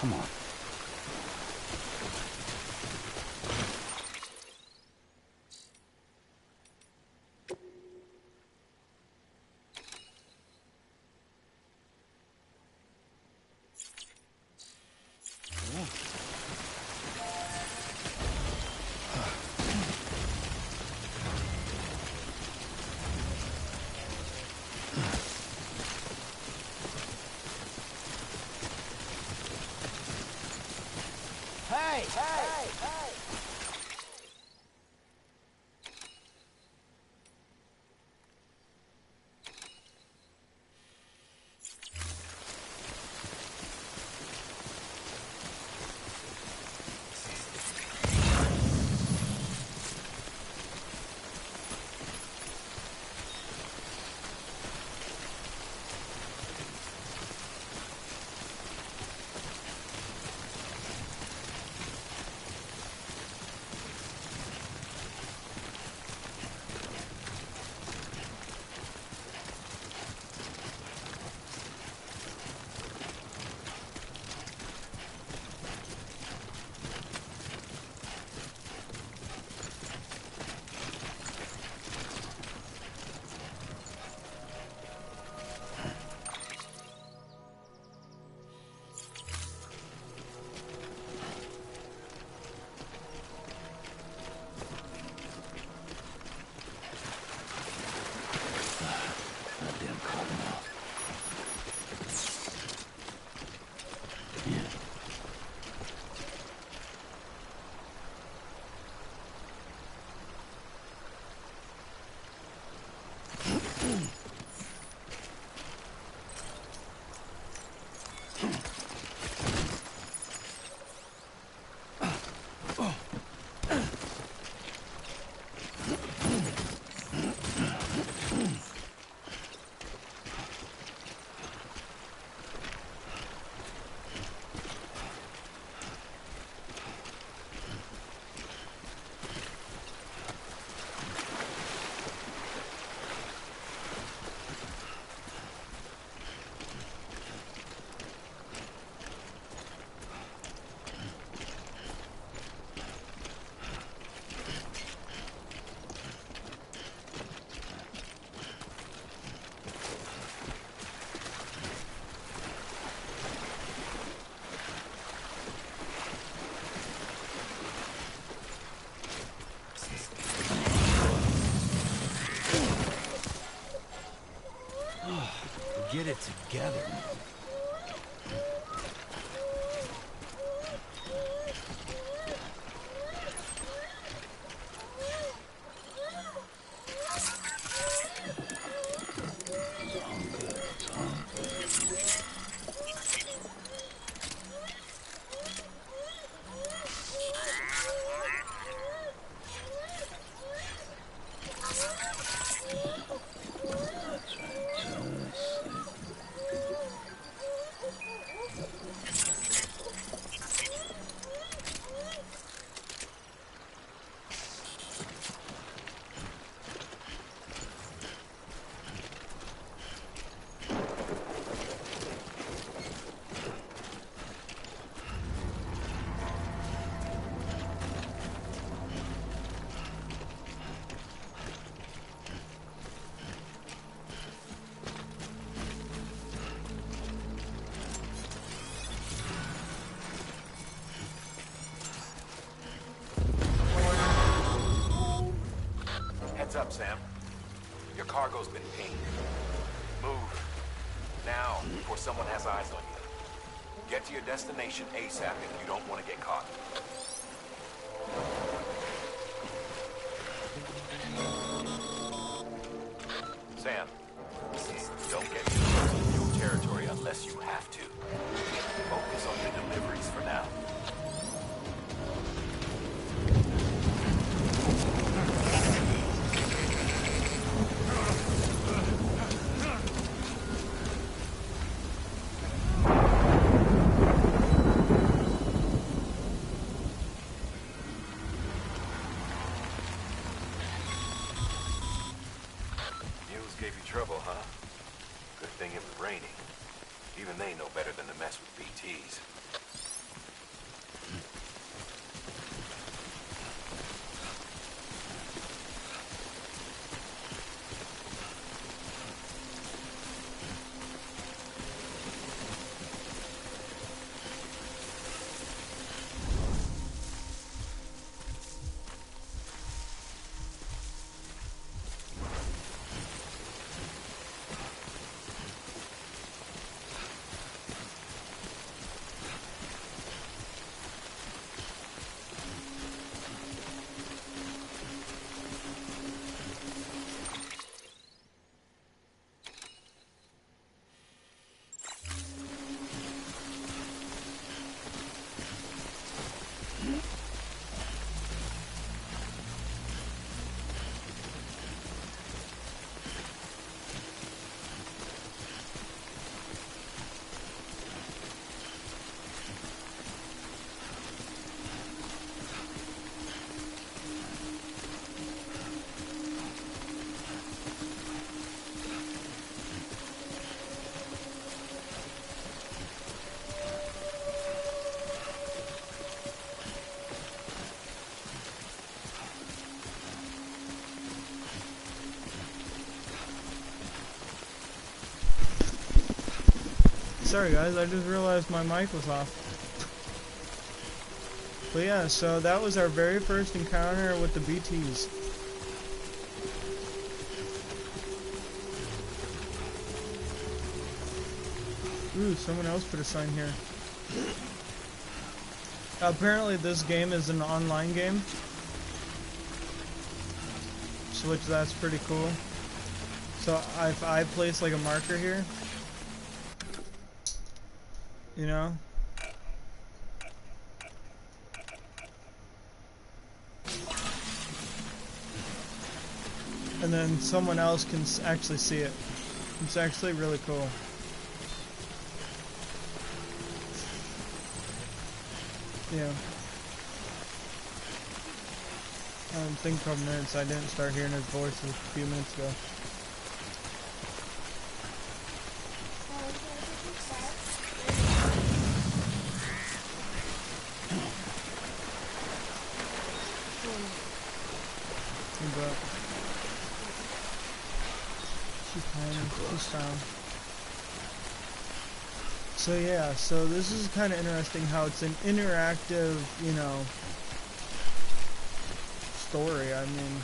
Come on. Hey! together. Heads up, Sam. Your cargo's been pinged. Move. Now, before someone has eyes on you. Get to your destination ASAP if you don't want to get caught. Sam, don't get too close to new territory unless you have to. Focus on your deliveries for now. Gave you trouble, huh? Good thing it was raining. Even they know better than to mess with BTs. Sorry guys, I just realized my mic was off. But yeah, so that was our very first encounter with the BTs. Ooh, someone else put a sign here. Apparently this game is an online game. So which that's pretty cool. So if I place like a marker here, you know, and then someone else can actually see it. It's actually really cool. Yeah. Think a couple minutes. I didn't start hearing his voice a few minutes ago. So yeah, so this is kind of interesting how it's an interactive, you know, story. I mean,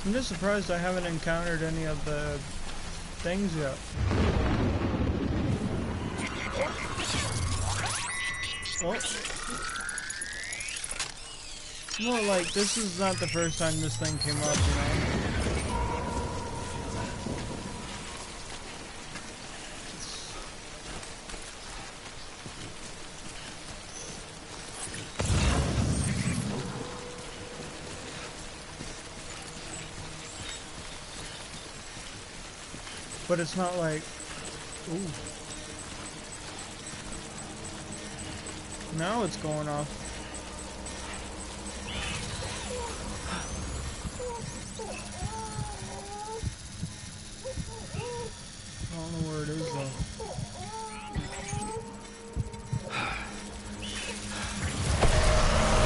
I'm just surprised I haven't encountered any of the things yet. Oh. Well, like, this is not the first time this thing came up, you know? But it's not like... Ooh. Now it's going off. I don't know where it is though.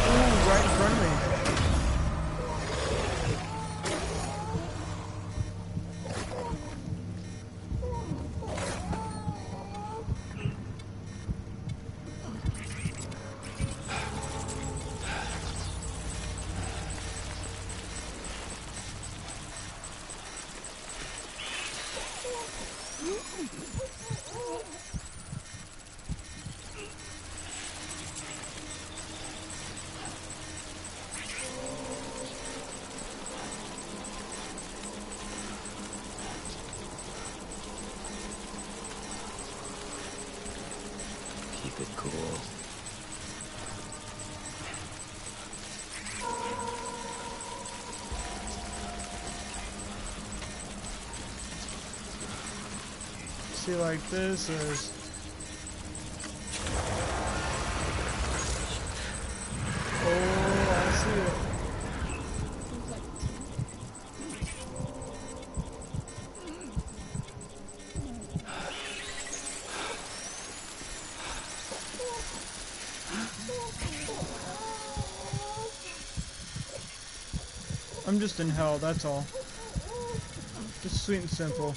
Ooh, right in front of me. Keep it cool. See, like this is... Oh, I see it. I'm just in hell, that's all. Just sweet and simple.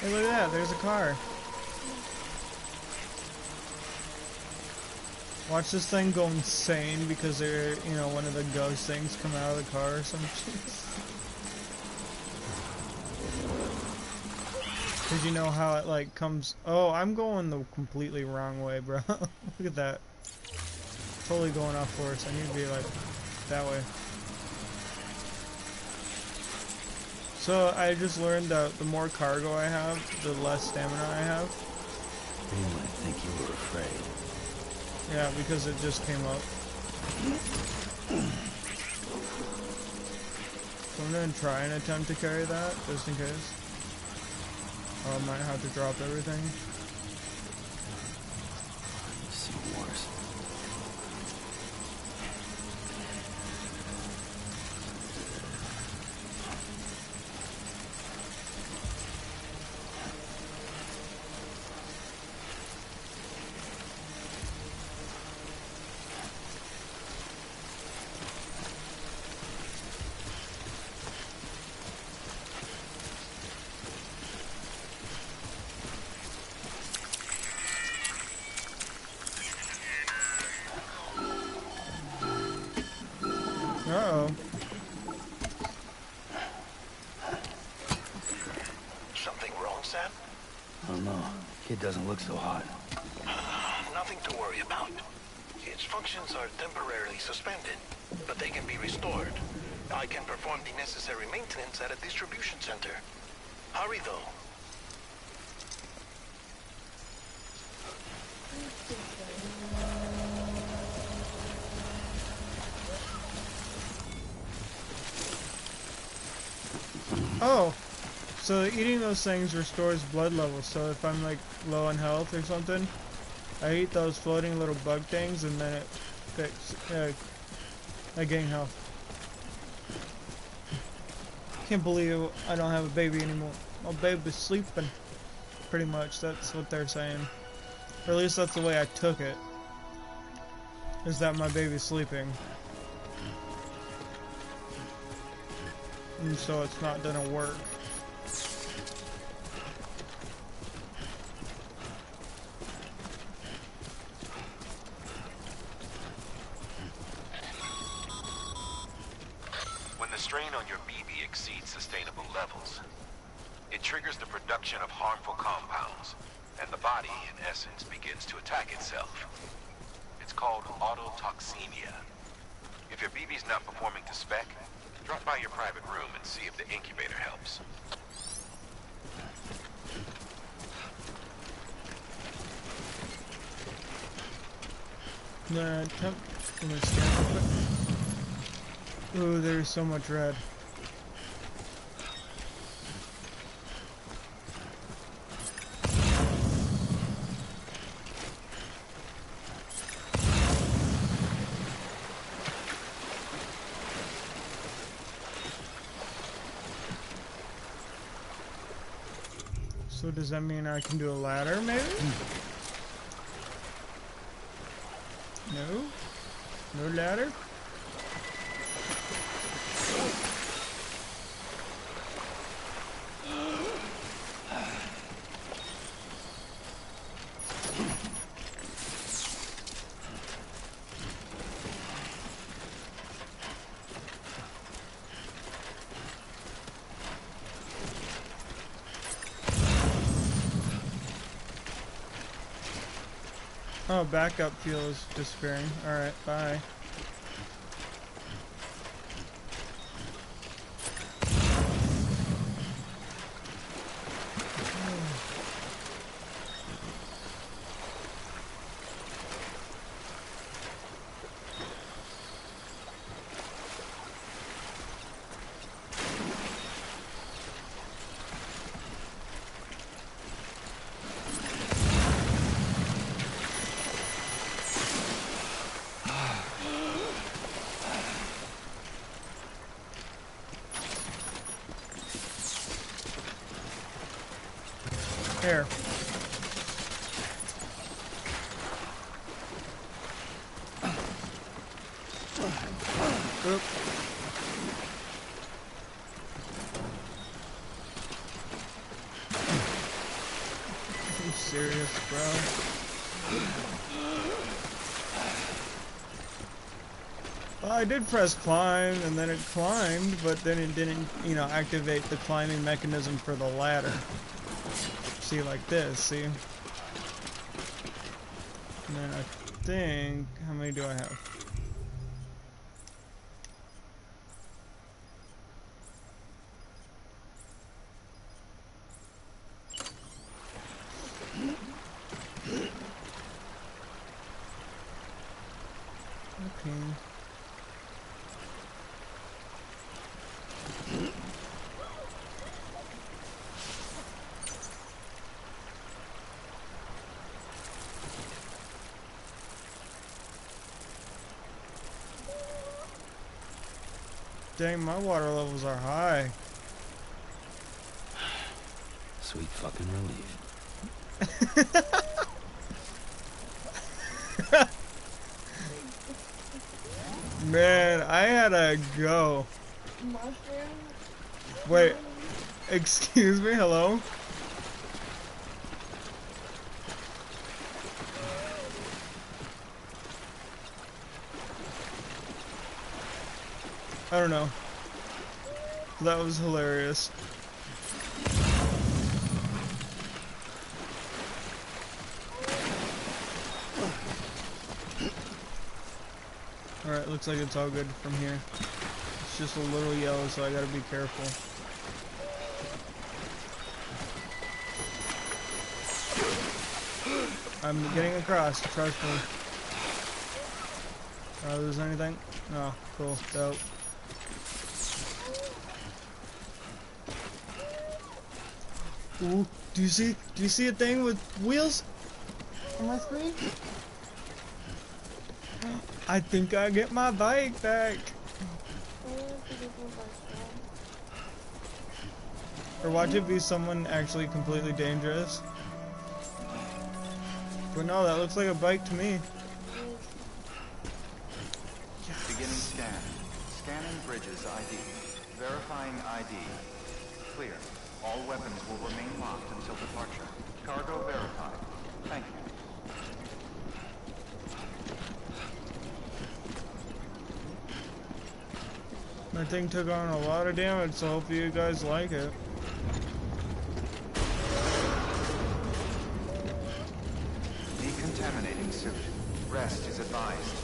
Hey, look at that, there's a car. Watch this thing go insane because they're, you know, one of the ghost things come out of the car or some shit. Cause you know how it like comes, oh, I'm going the completely wrong way, bro. Look at that. Totally going off course. I need to be like, that way. So I just learned that the more cargo I have, the less stamina I have. You might think you were afraid. Yeah, because it just came up. So I'm gonna try and attempt to carry that, just in case. Or I might have to drop everything. Some worse. Uh-oh. Something wrong, Sam? I don't know. Kid doesn't look so hot. Nothing to worry about. Its functions are temporarily suspended, but they can be restored. I can perform the necessary maintenance at a distribution center. Hurry, though. Oh, so eating those things restores blood levels. So if I'm like low on health or something, I eat those floating little bug things, and then I gain health. Can't believe I don't have a baby anymore. My baby's sleeping. Pretty much, that's what they're saying. Or at least that's the way I took it. Is that my baby's sleeping. And so it's not gonna work. When the strain on your BB exceeds sustainable levels, it triggers the production of harmful compounds, and the body, in essence, begins to attack itself. It's called autotoxemia. If your BB's not performing to spec, drop by your private room and see if the incubator helps. I'm gonna scan real quick. Ooh, there's so much red. So does that mean I can do a ladder, maybe? No? No ladder? Oh, backup fuel is disappearing. Alright, bye. Here. Oop. Are you serious, bro? Well, I did press climb, and then it climbed, but then it didn't, you know, activate the climbing mechanism for the ladder. See, like this, see? And then I think, how many do I have? Okay. Dang, my water levels are high. Sweet fucking relief. Man, I had to go. Mushroom? Wait, excuse me, hello? I don't know. That was hilarious. Alright, looks like it's all good from here. It's just a little yellow, so I gotta be careful. I'm getting across, trust me. Lose anything? No, cool, dope. Ooh, do you see a thing with wheels on my screen? I think I get my bike back. Or watch it be someone actually completely dangerous. But no, that looks like a bike to me. Beginning scan. Scanning bridges ID. Verifying ID. Clear. All weapons will remain locked until departure. Cargo verified. Thank you. That thing took on a lot of damage, so hopefully you guys like it. Decontaminating suit. Rest is advised.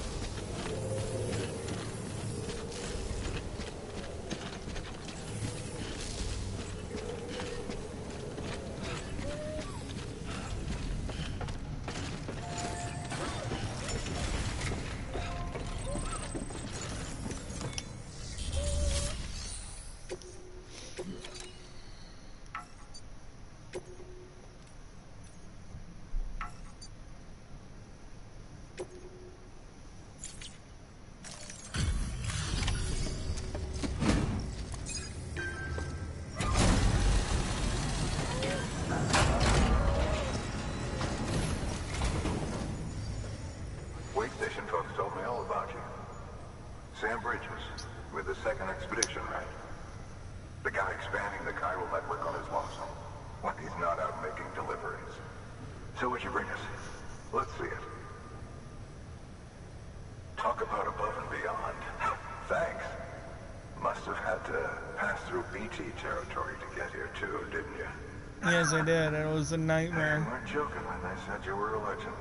Wait station folks told me all about you. Sam Bridges, with the second expedition, right? The guy expanding the chiral network on his lonesome. When he's not out making deliveries. So what'd you bring us? Let's see it. Talk about above and beyond. Thanks. Must have had to pass through BT territory to get here too, didn't you? Yes, I did. It was a You nightmare. weren't joking when they said you were a legend.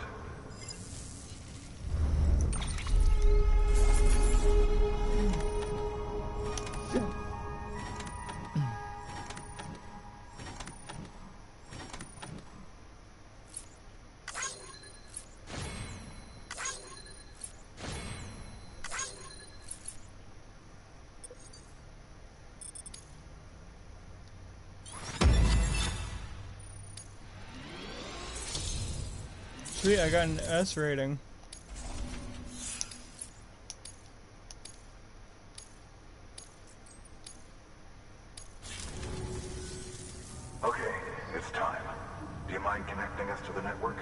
Sweet, I got an S rating. Okay, it's time. Do you mind connecting us to the network?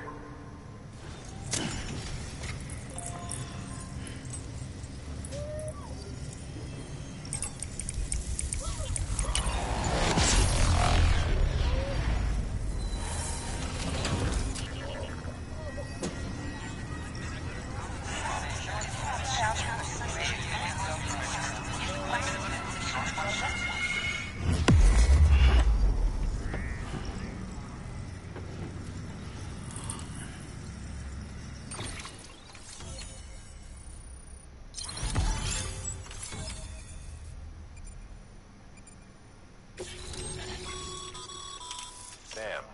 Sam,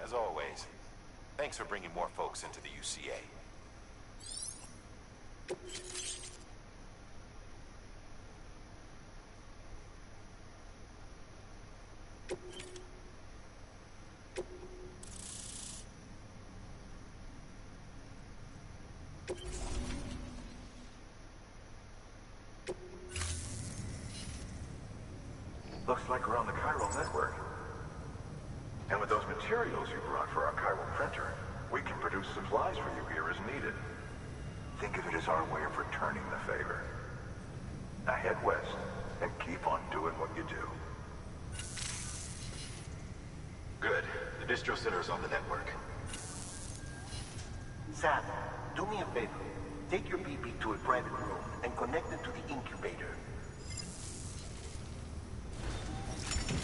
as always, thanks for bringing more folks into the UCA. Looks like we're on the chiral network. And with those materials you brought for our chiral printer, we can produce supplies for you here as needed. Think of it as our way of returning the favor. Now head west and keep on doing what you do. Good. The distro center's on the network. Sam, do me a favor. Take your PP to a private room and connect it to the incubator.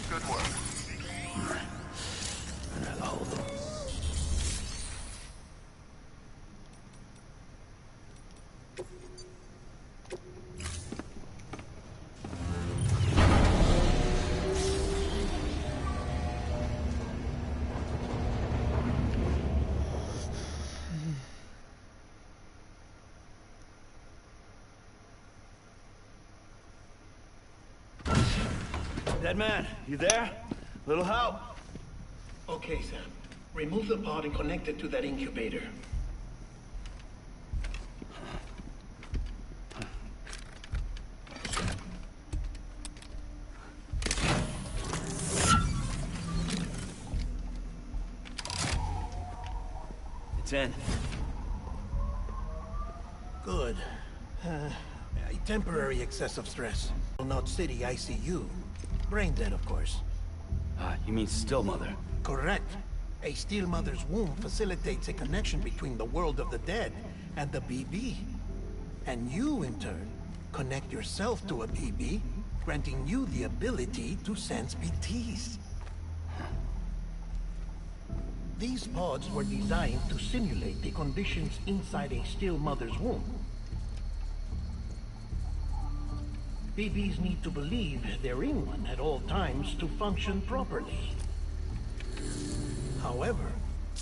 Good work. I'll hold it. Dead man, you there? Little help? Okay, Sam. Remove the pod and connect it to that incubator. 10. Good. A temporary excess of stress. Not City ICU. Brain dead, of course. You mean Still Mother? Correct. A Steel Mother's womb facilitates a connection between the world of the dead and the BB. And you, in turn, connect yourself to a BB, granting you the ability to sense PTs. These pods were designed to simulate the conditions inside a Steel Mother's womb. BBs need to believe they're in one at all times to function properly. However,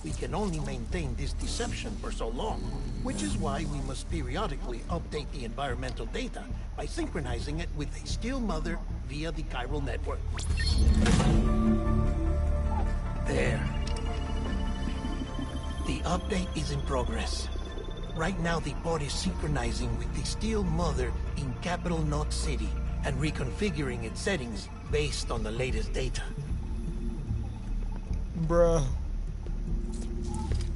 we can only maintain this deception for so long, which is why we must periodically update the environmental data by synchronizing it with a Steel Mother via the chiral network. There. The update is in progress. Right now, the pod is synchronizing with the Steel Mother in Capital Knot City and reconfiguring its settings based on the latest data. Bruh.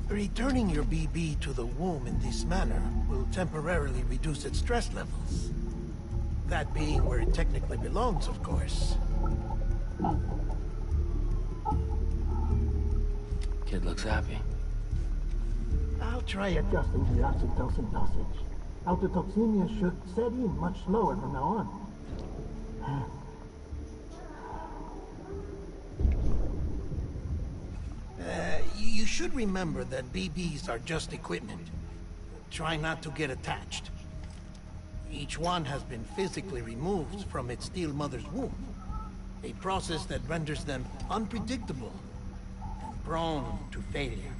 Returning your BB to the womb in this manner will temporarily reduce its stress levels. That being where it technically belongs, of course. Kid looks happy. I'll try adjusting the oxytocin dosage. Autotoxemia should set in much slower from now on. You should remember that BBs are just equipment. Try not to get attached. Each one has been physically removed from its Steel Mother's womb. A process that renders them unpredictable and prone to failure.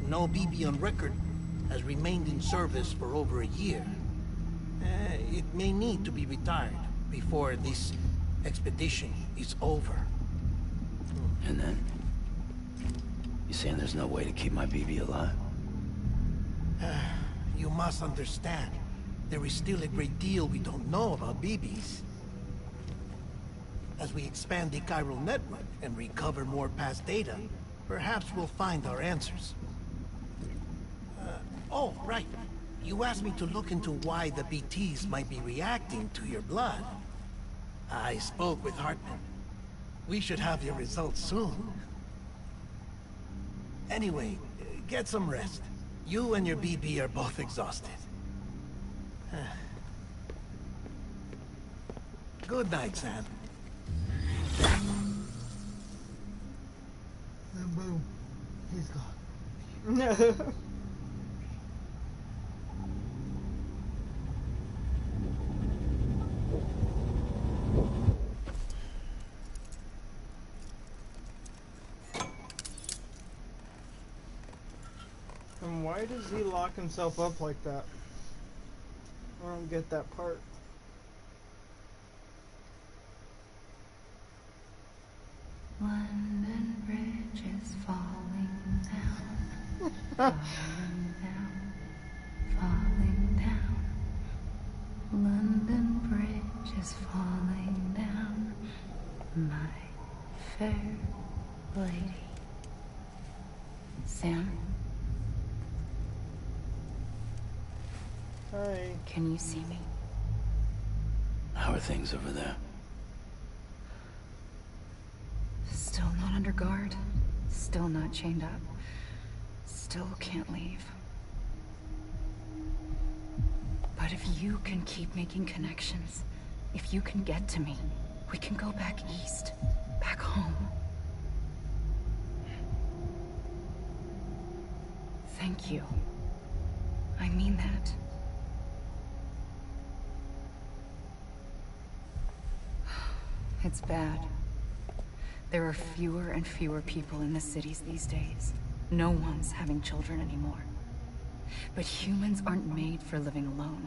No BB on record has remained in service for over a year. It may need to be retired before this expedition is over. And then? You saying there's no way to keep my BB alive? You must understand, there is still a great deal we don't know about BBs. As we expand the chiral network and recover more past data, perhaps we'll find our answers. Oh, right. You asked me to look into why the BTs might be reacting to your blood. I spoke with Hartman. We should have your results soon. Anyway, get some rest. You and your BB are both exhausted. Good night, Sam. And boom. He's gone. And why does he lock himself up like that? I don't get that part. London Bridge is falling down, falling down, falling down. London Bridge is falling down, my fair lady. Sam? Hi. Can you see me? How are things over there? Still not under guard. Still not chained up. Still can't leave. But if you can keep making connections, if you can get to me, we can go back east. Back home. Thank you. I mean that. It's bad. There are fewer and fewer people in the cities these days. No one's having children anymore. But humans aren't made for living alone.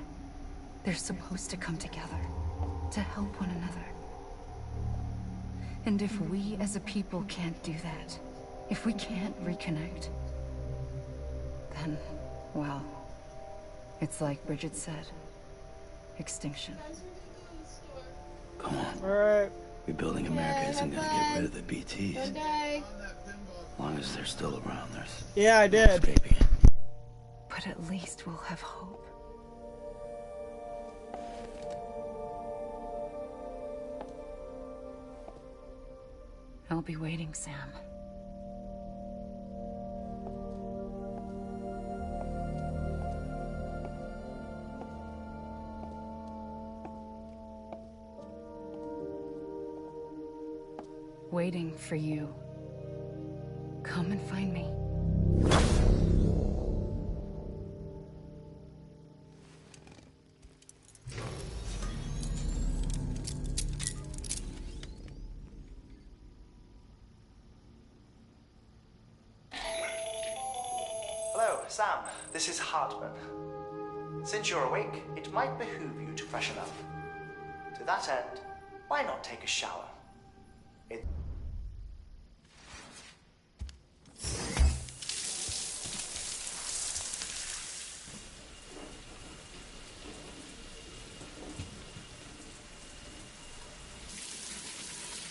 They're supposed to come together, to help one another. And if we as a people can't do that, if we can't reconnect, then, well, it's like Bridget said, extinction. Come on. Alright. Rebuilding America isn't gonna get rid of the BTs. Okay. long as they're still around, there's Yeah, I no did. escaping it. But at least we'll have hope. I'll be waiting, Sam. Waiting for you. Come and find me. Hello, Sam. This is Hartman. Since you're awake, it might behoove you to freshen up. To that end, why not take a shower?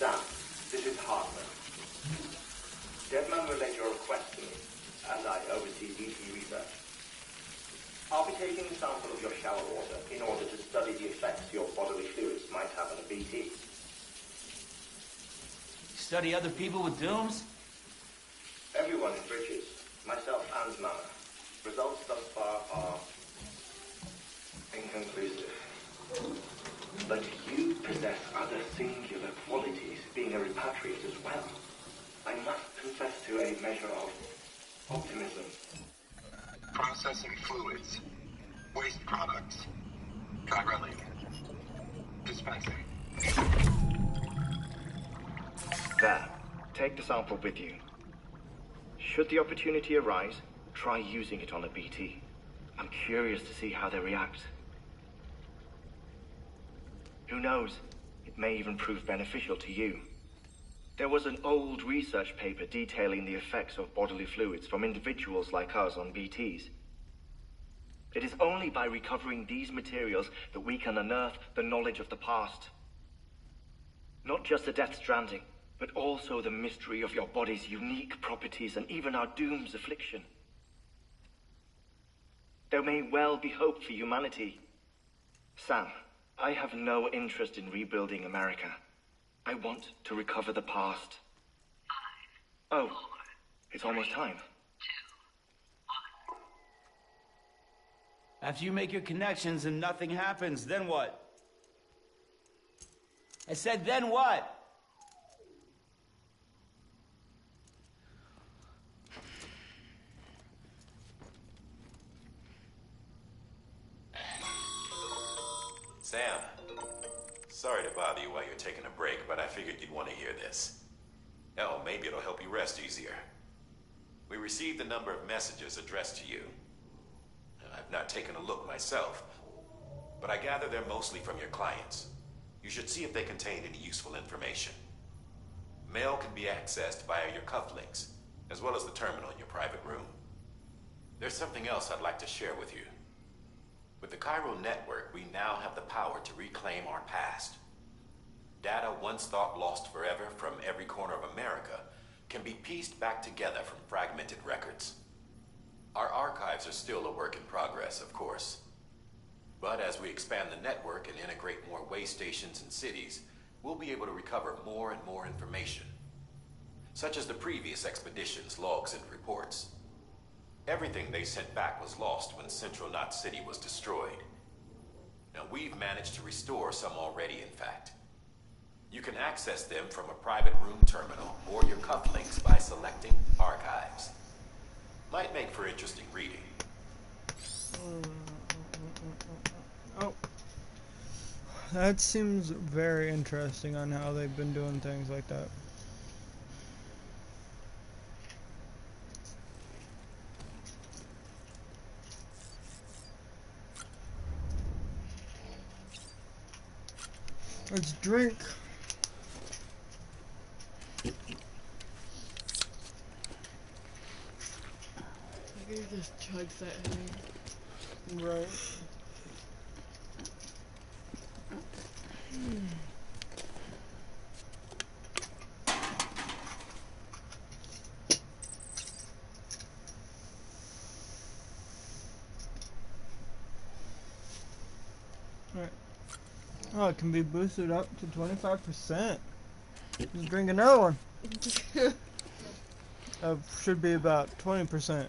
Sam, this is Hartman. Deadman relayed your request to me, as I oversee BT research. I'll be taking a sample of your shower water in order to study the effects your bodily fluids might have on a BT. Study other people with dooms? Everyone in Bridges, myself and Mama. Results thus far are inconclusive. But you possess other singular qualities, being a repatriate as well. I must confess to a measure of optimism. Processing fluids. Waste products. Chirelli. Dispensing. There. Take the sample with you. Should the opportunity arise, try using it on a BT. I'm curious to see how they react. Who knows? It may even prove beneficial to you. There was an old research paper detailing the effects of bodily fluids from individuals like us on BTs. It is only by recovering these materials that we can unearth the knowledge of the past. Not just the Death Stranding, but also the mystery of your body's unique properties and even our doom's affliction. There may well be hope for humanity. Sam, I have no interest in rebuilding America. I want to recover the past. 5, oh, 4, it's almost time. 2, 1. After you make your connections and nothing happens, then what? I said, then what? Sam, sorry to bother you while you're taking a break, but I figured you'd want to hear this. Oh, maybe it'll help you rest easier. We received a number of messages addressed to you. I've not taken a look myself, but I gather they're mostly from your clients. You should see if they contain any useful information. Mail can be accessed via your cufflinks, as well as the terminal in your private room. There's something else I'd like to share with you. With the Cairo network, we now have the power to reclaim our past. Data once thought lost forever from every corner of America can be pieced back together from fragmented records. Our archives are still a work in progress, of course. But as we expand the network and integrate more way stations and cities, we'll be able to recover more and more information, such as the previous expedition's logs and reports. Everything they sent back was lost when Central Knot City was destroyed. Now, we've managed to restore some already, in fact. You can access them from a private room terminal or your cufflinks by selecting Archives. Might make for interesting reading. Oh. That seems very interesting on how they've been doing things like that. Let's drink. You can just chug that thing. Right. Oh, it can be boosted up to 25%. Just drink another one. Should be about 20%.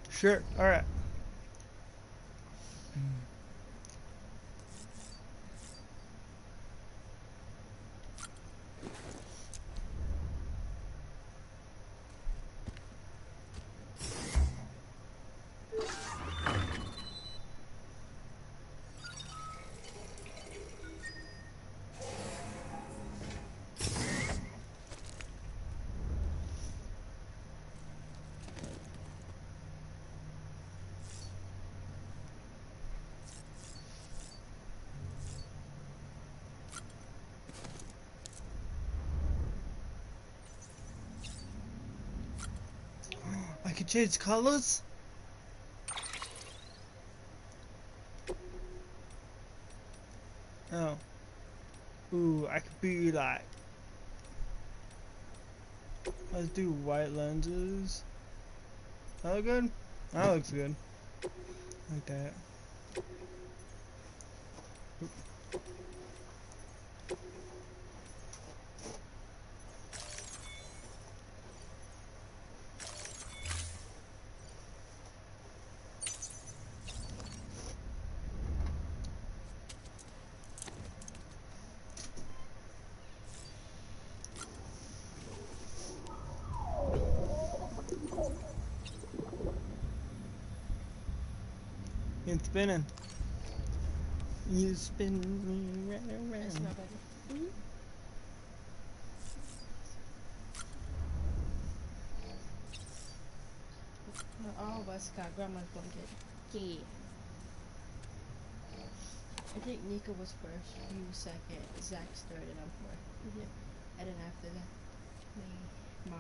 Sure, alright. I can change colors? Oh. Ooh, I could be like... Let's do white lenses. That look good? That looks good. Like that. It's spinning. You spin me right around. That's not better. All of us got grandma's blanket. Yeah. I think Nika was first, you second, Zach's third, and I'm fourth. Yep. And then after that, me, Ma.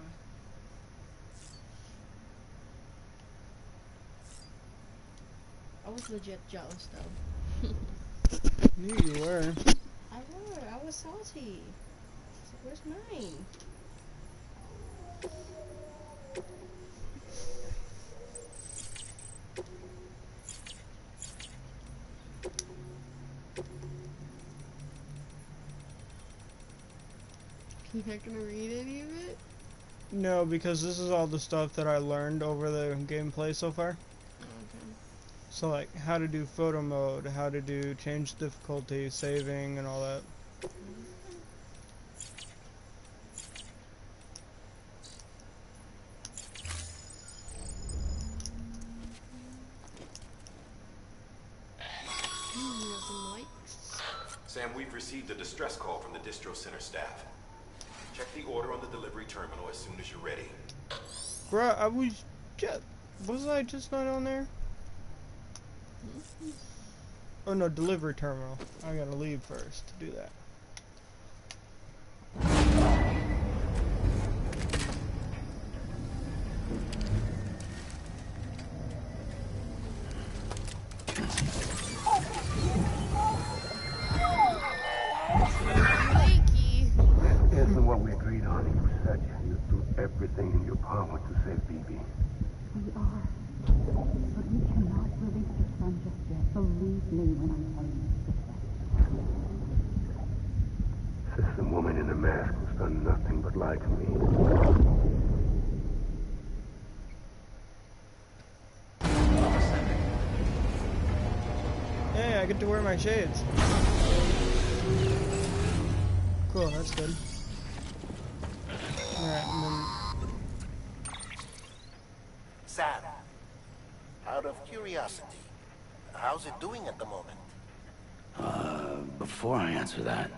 I was legit jealous though. Knew you were. I was salty. Where's mine? You're not gonna read any of it? No, because this is all the stuff that I learned over the gameplay so far. Okay. So like how to do photo mode, how to do change difficulty, saving, and all that. Sam, we've received a distress call from the distro center staff. Check the order on the delivery terminal as soon as you're ready. Bruh, was I just not on there? Oh no, delivery terminal. I gotta leave first to do that. Isn't what we agreed on. You said you'd do everything in your power to save BB. We are. But we cannot release your son just yet. Believe me when I tell you. System woman in a mask who's done nothing but lie to me. Hey, I get to wear my shades. Cool, that's good. Alright, and then... Sam, out of curiosity, how's it doing at the moment? Before I answer that...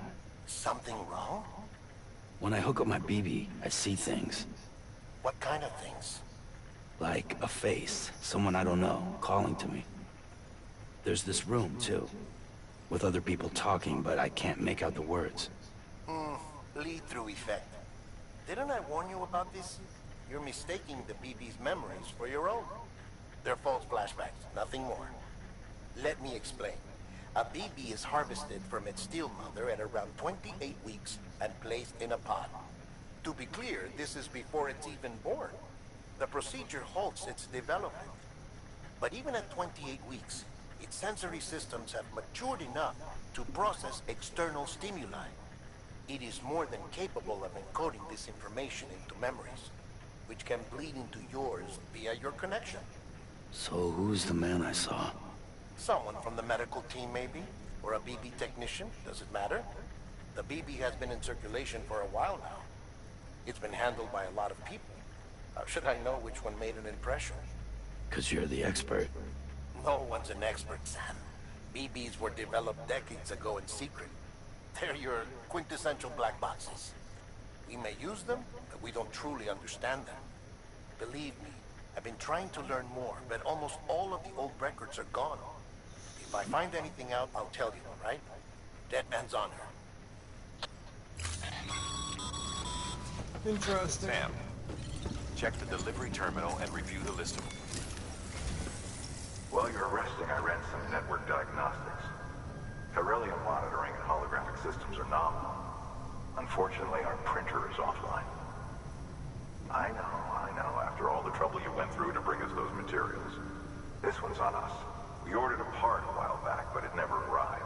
Something wrong? When I hook up my BB, I see things. What kind of things? Like a face, someone I don't know, calling to me. There's this room, too, with other people talking, but I can't make out the words. Lead-through effect. Didn't I warn you about this? You're mistaking the BB's memories for your own. They're false flashbacks, nothing more. Let me explain. A BB is harvested from its steel mother at around 28 weeks and placed in a pod. To be clear, this is before it's even born. The procedure halts its development. But even at 28 weeks, its sensory systems have matured enough to process external stimuli. It is more than capable of encoding this information into memories, which can bleed into yours via your connection. So who's the man I saw? Someone from the medical team, maybe? Or a BB technician? Does it matter? The BB has been in circulation for a while now. It's been handled by a lot of people. How should I know which one made an impression? 'Cause you're the expert. No one's an expert, Sam. BBs were developed decades ago in secret. They're your quintessential black boxes. We may use them, but we don't truly understand them. Believe me, I've been trying to learn more, but almost all of the old records are gone. If I find anything out, I'll tell you, all right? Dead man's honor. Interesting. Sam, check the delivery terminal and review the list of... While you're resting, I ran some network diagnostics. Beryllium monitoring and holographic systems are nominal. Unfortunately, our printer is offline. I know. After all the trouble you went through to bring us those materials. This one's on us. We ordered a part a while back, but it never arrived.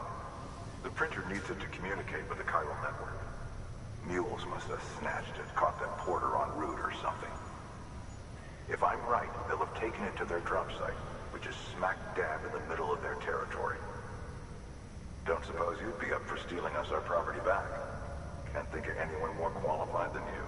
The printer needs it to communicate with the chiral network. Mules must have snatched it, caught that porter en route or something. If I'm right, they'll have taken it to their drop site, which is smack dab in the middle of their territory. Don't suppose you'd be up for stealing us our property back? Can't think of anyone more qualified than you.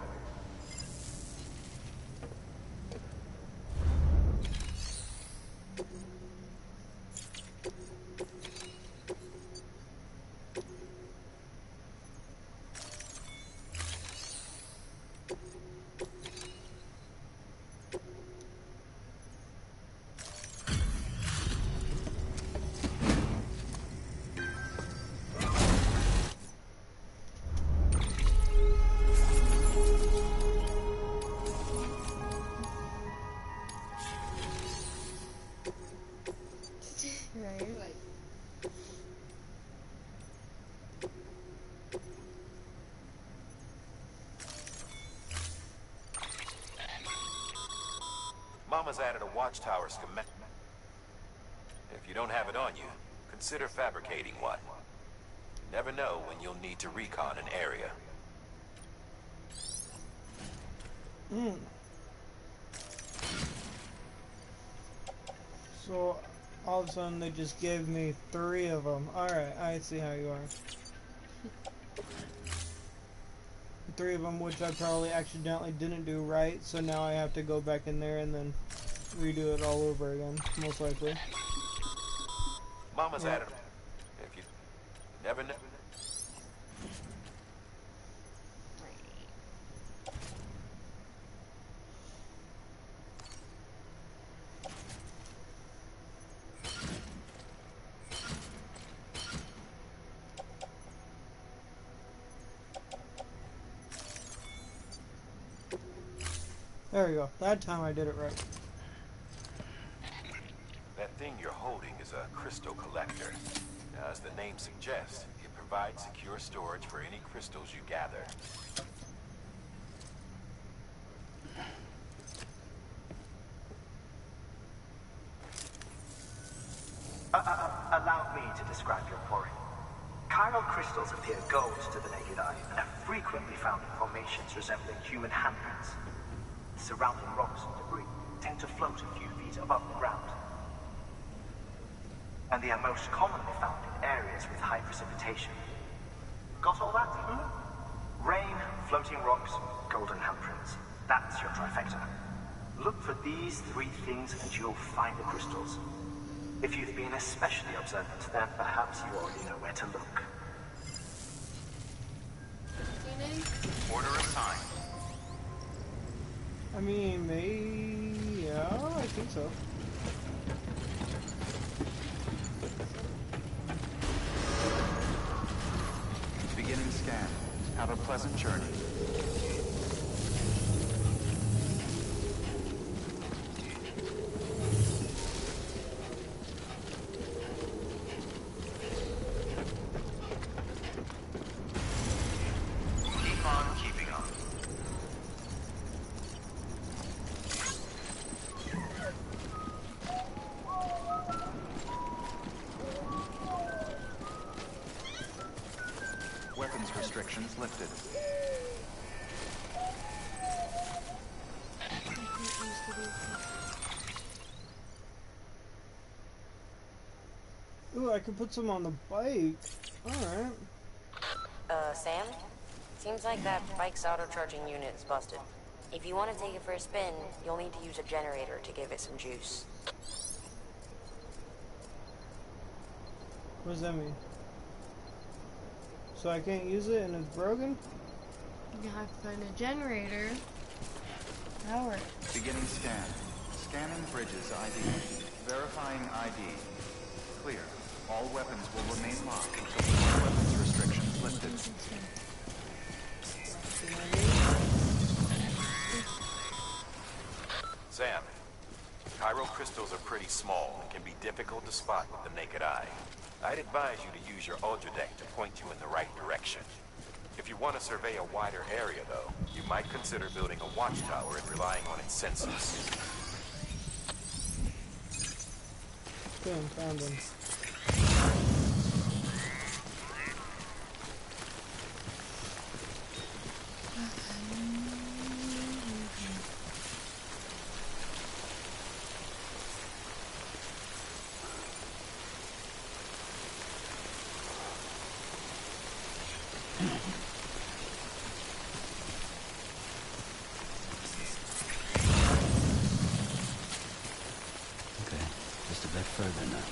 Mama's added a watchtower schematic. If you don't have it on you, consider fabricating one. You never know when you'll need to recon an area. So, all of a sudden they just gave me 3 of them. Alright, I see how you are. 3 of them, which I probably accidentally didn't do right, so now I have to go back in there and then redo it all over again, most likely. Mama's added. If you never know. There we go. That time I did it right. That thing you're holding is a crystal collector. Now, as the name suggests, it provides secure storage for any crystals you gather. Allow me to describe your quarry. Chiral crystals appear gold to the naked eye and are frequently found in formations resembling human handprints. Surrounding rocks and debris tend to float a few feet above the ground. And they are most commonly found in areas with high precipitation. Got all that? Rain, floating rocks, golden handprints. That's your trifecta. Look for these 3 things and you'll find the crystals. If you've been especially observant, then perhaps you already know where to look. Order assigned. I mean, maybe... yeah, I think so. Beginning scan. Have a pleasant journey. lifted. Ooh, I could put some on the bike. Alright. Sam? Seems like that bike's auto-charging unit is busted. If you want to take it for a spin, you'll need to use a generator to give it some juice. What does that mean? So I can't use it and it's broken? You have to find a generator. Power it. Beginning scan. Scanning bridges ID. Verifying ID. Clear. All weapons will remain locked until the weapons restrictions lifted. Sam, chiral crystals are pretty small and can be difficult to spot with the naked eye. I'd advise you to use your Ultradeck to point you in the right direction. If you want to survey a wider area, though, you might consider building a watchtower and relying on its sensors. Boom, found him. Okay, just a bit further now.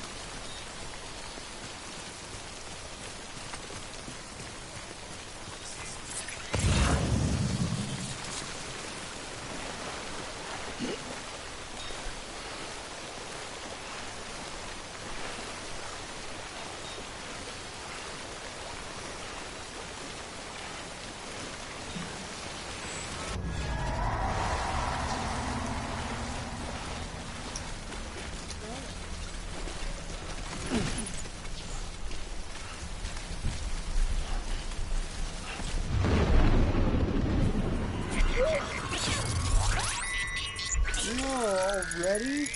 Already?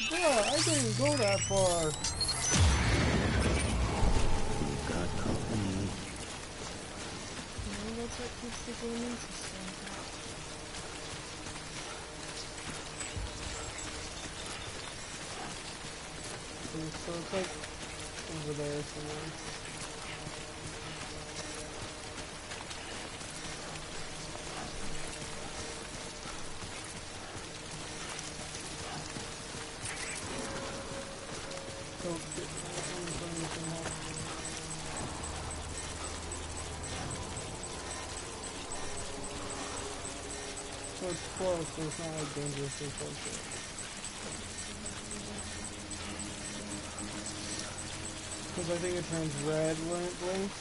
Bro, I didn't go that far. Got company. That's what keeps the game interesting. So it's like over there somewhere. So it's close, but it's not like dangerously close yet. Because I think it turns red when it blinks.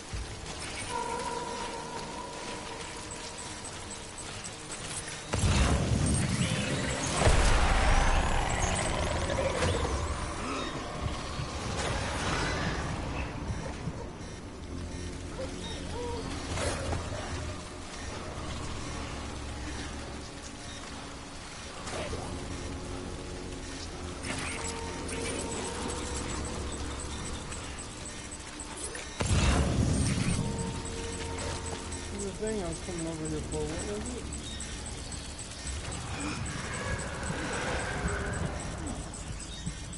I was coming over here for. What was it?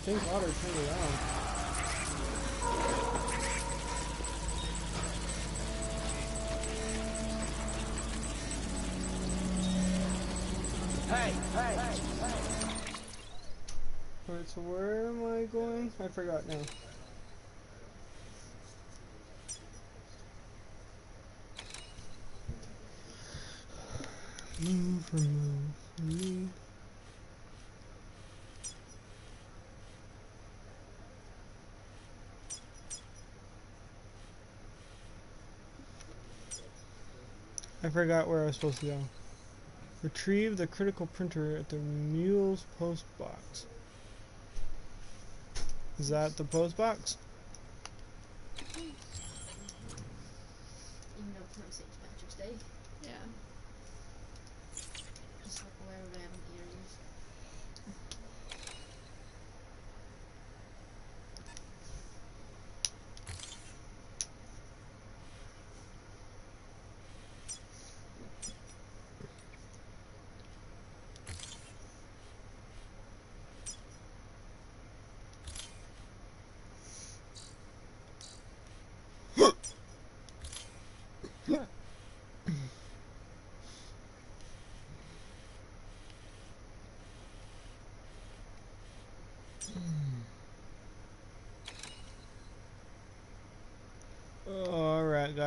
Think water turned around. Hey! Alright, so where am I going? I forgot now. Move. I forgot where I was supposed to go. Retrieve the critical printer at the mule's post box. Is that the post box? Even though it's not St. Patrick's Day. Yeah. Just like where random areas.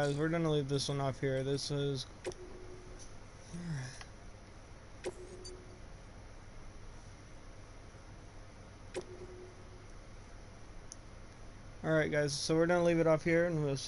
guys, we're gonna leave this one off here. This is... Alright guys, so we're gonna leave it off here, and we'll see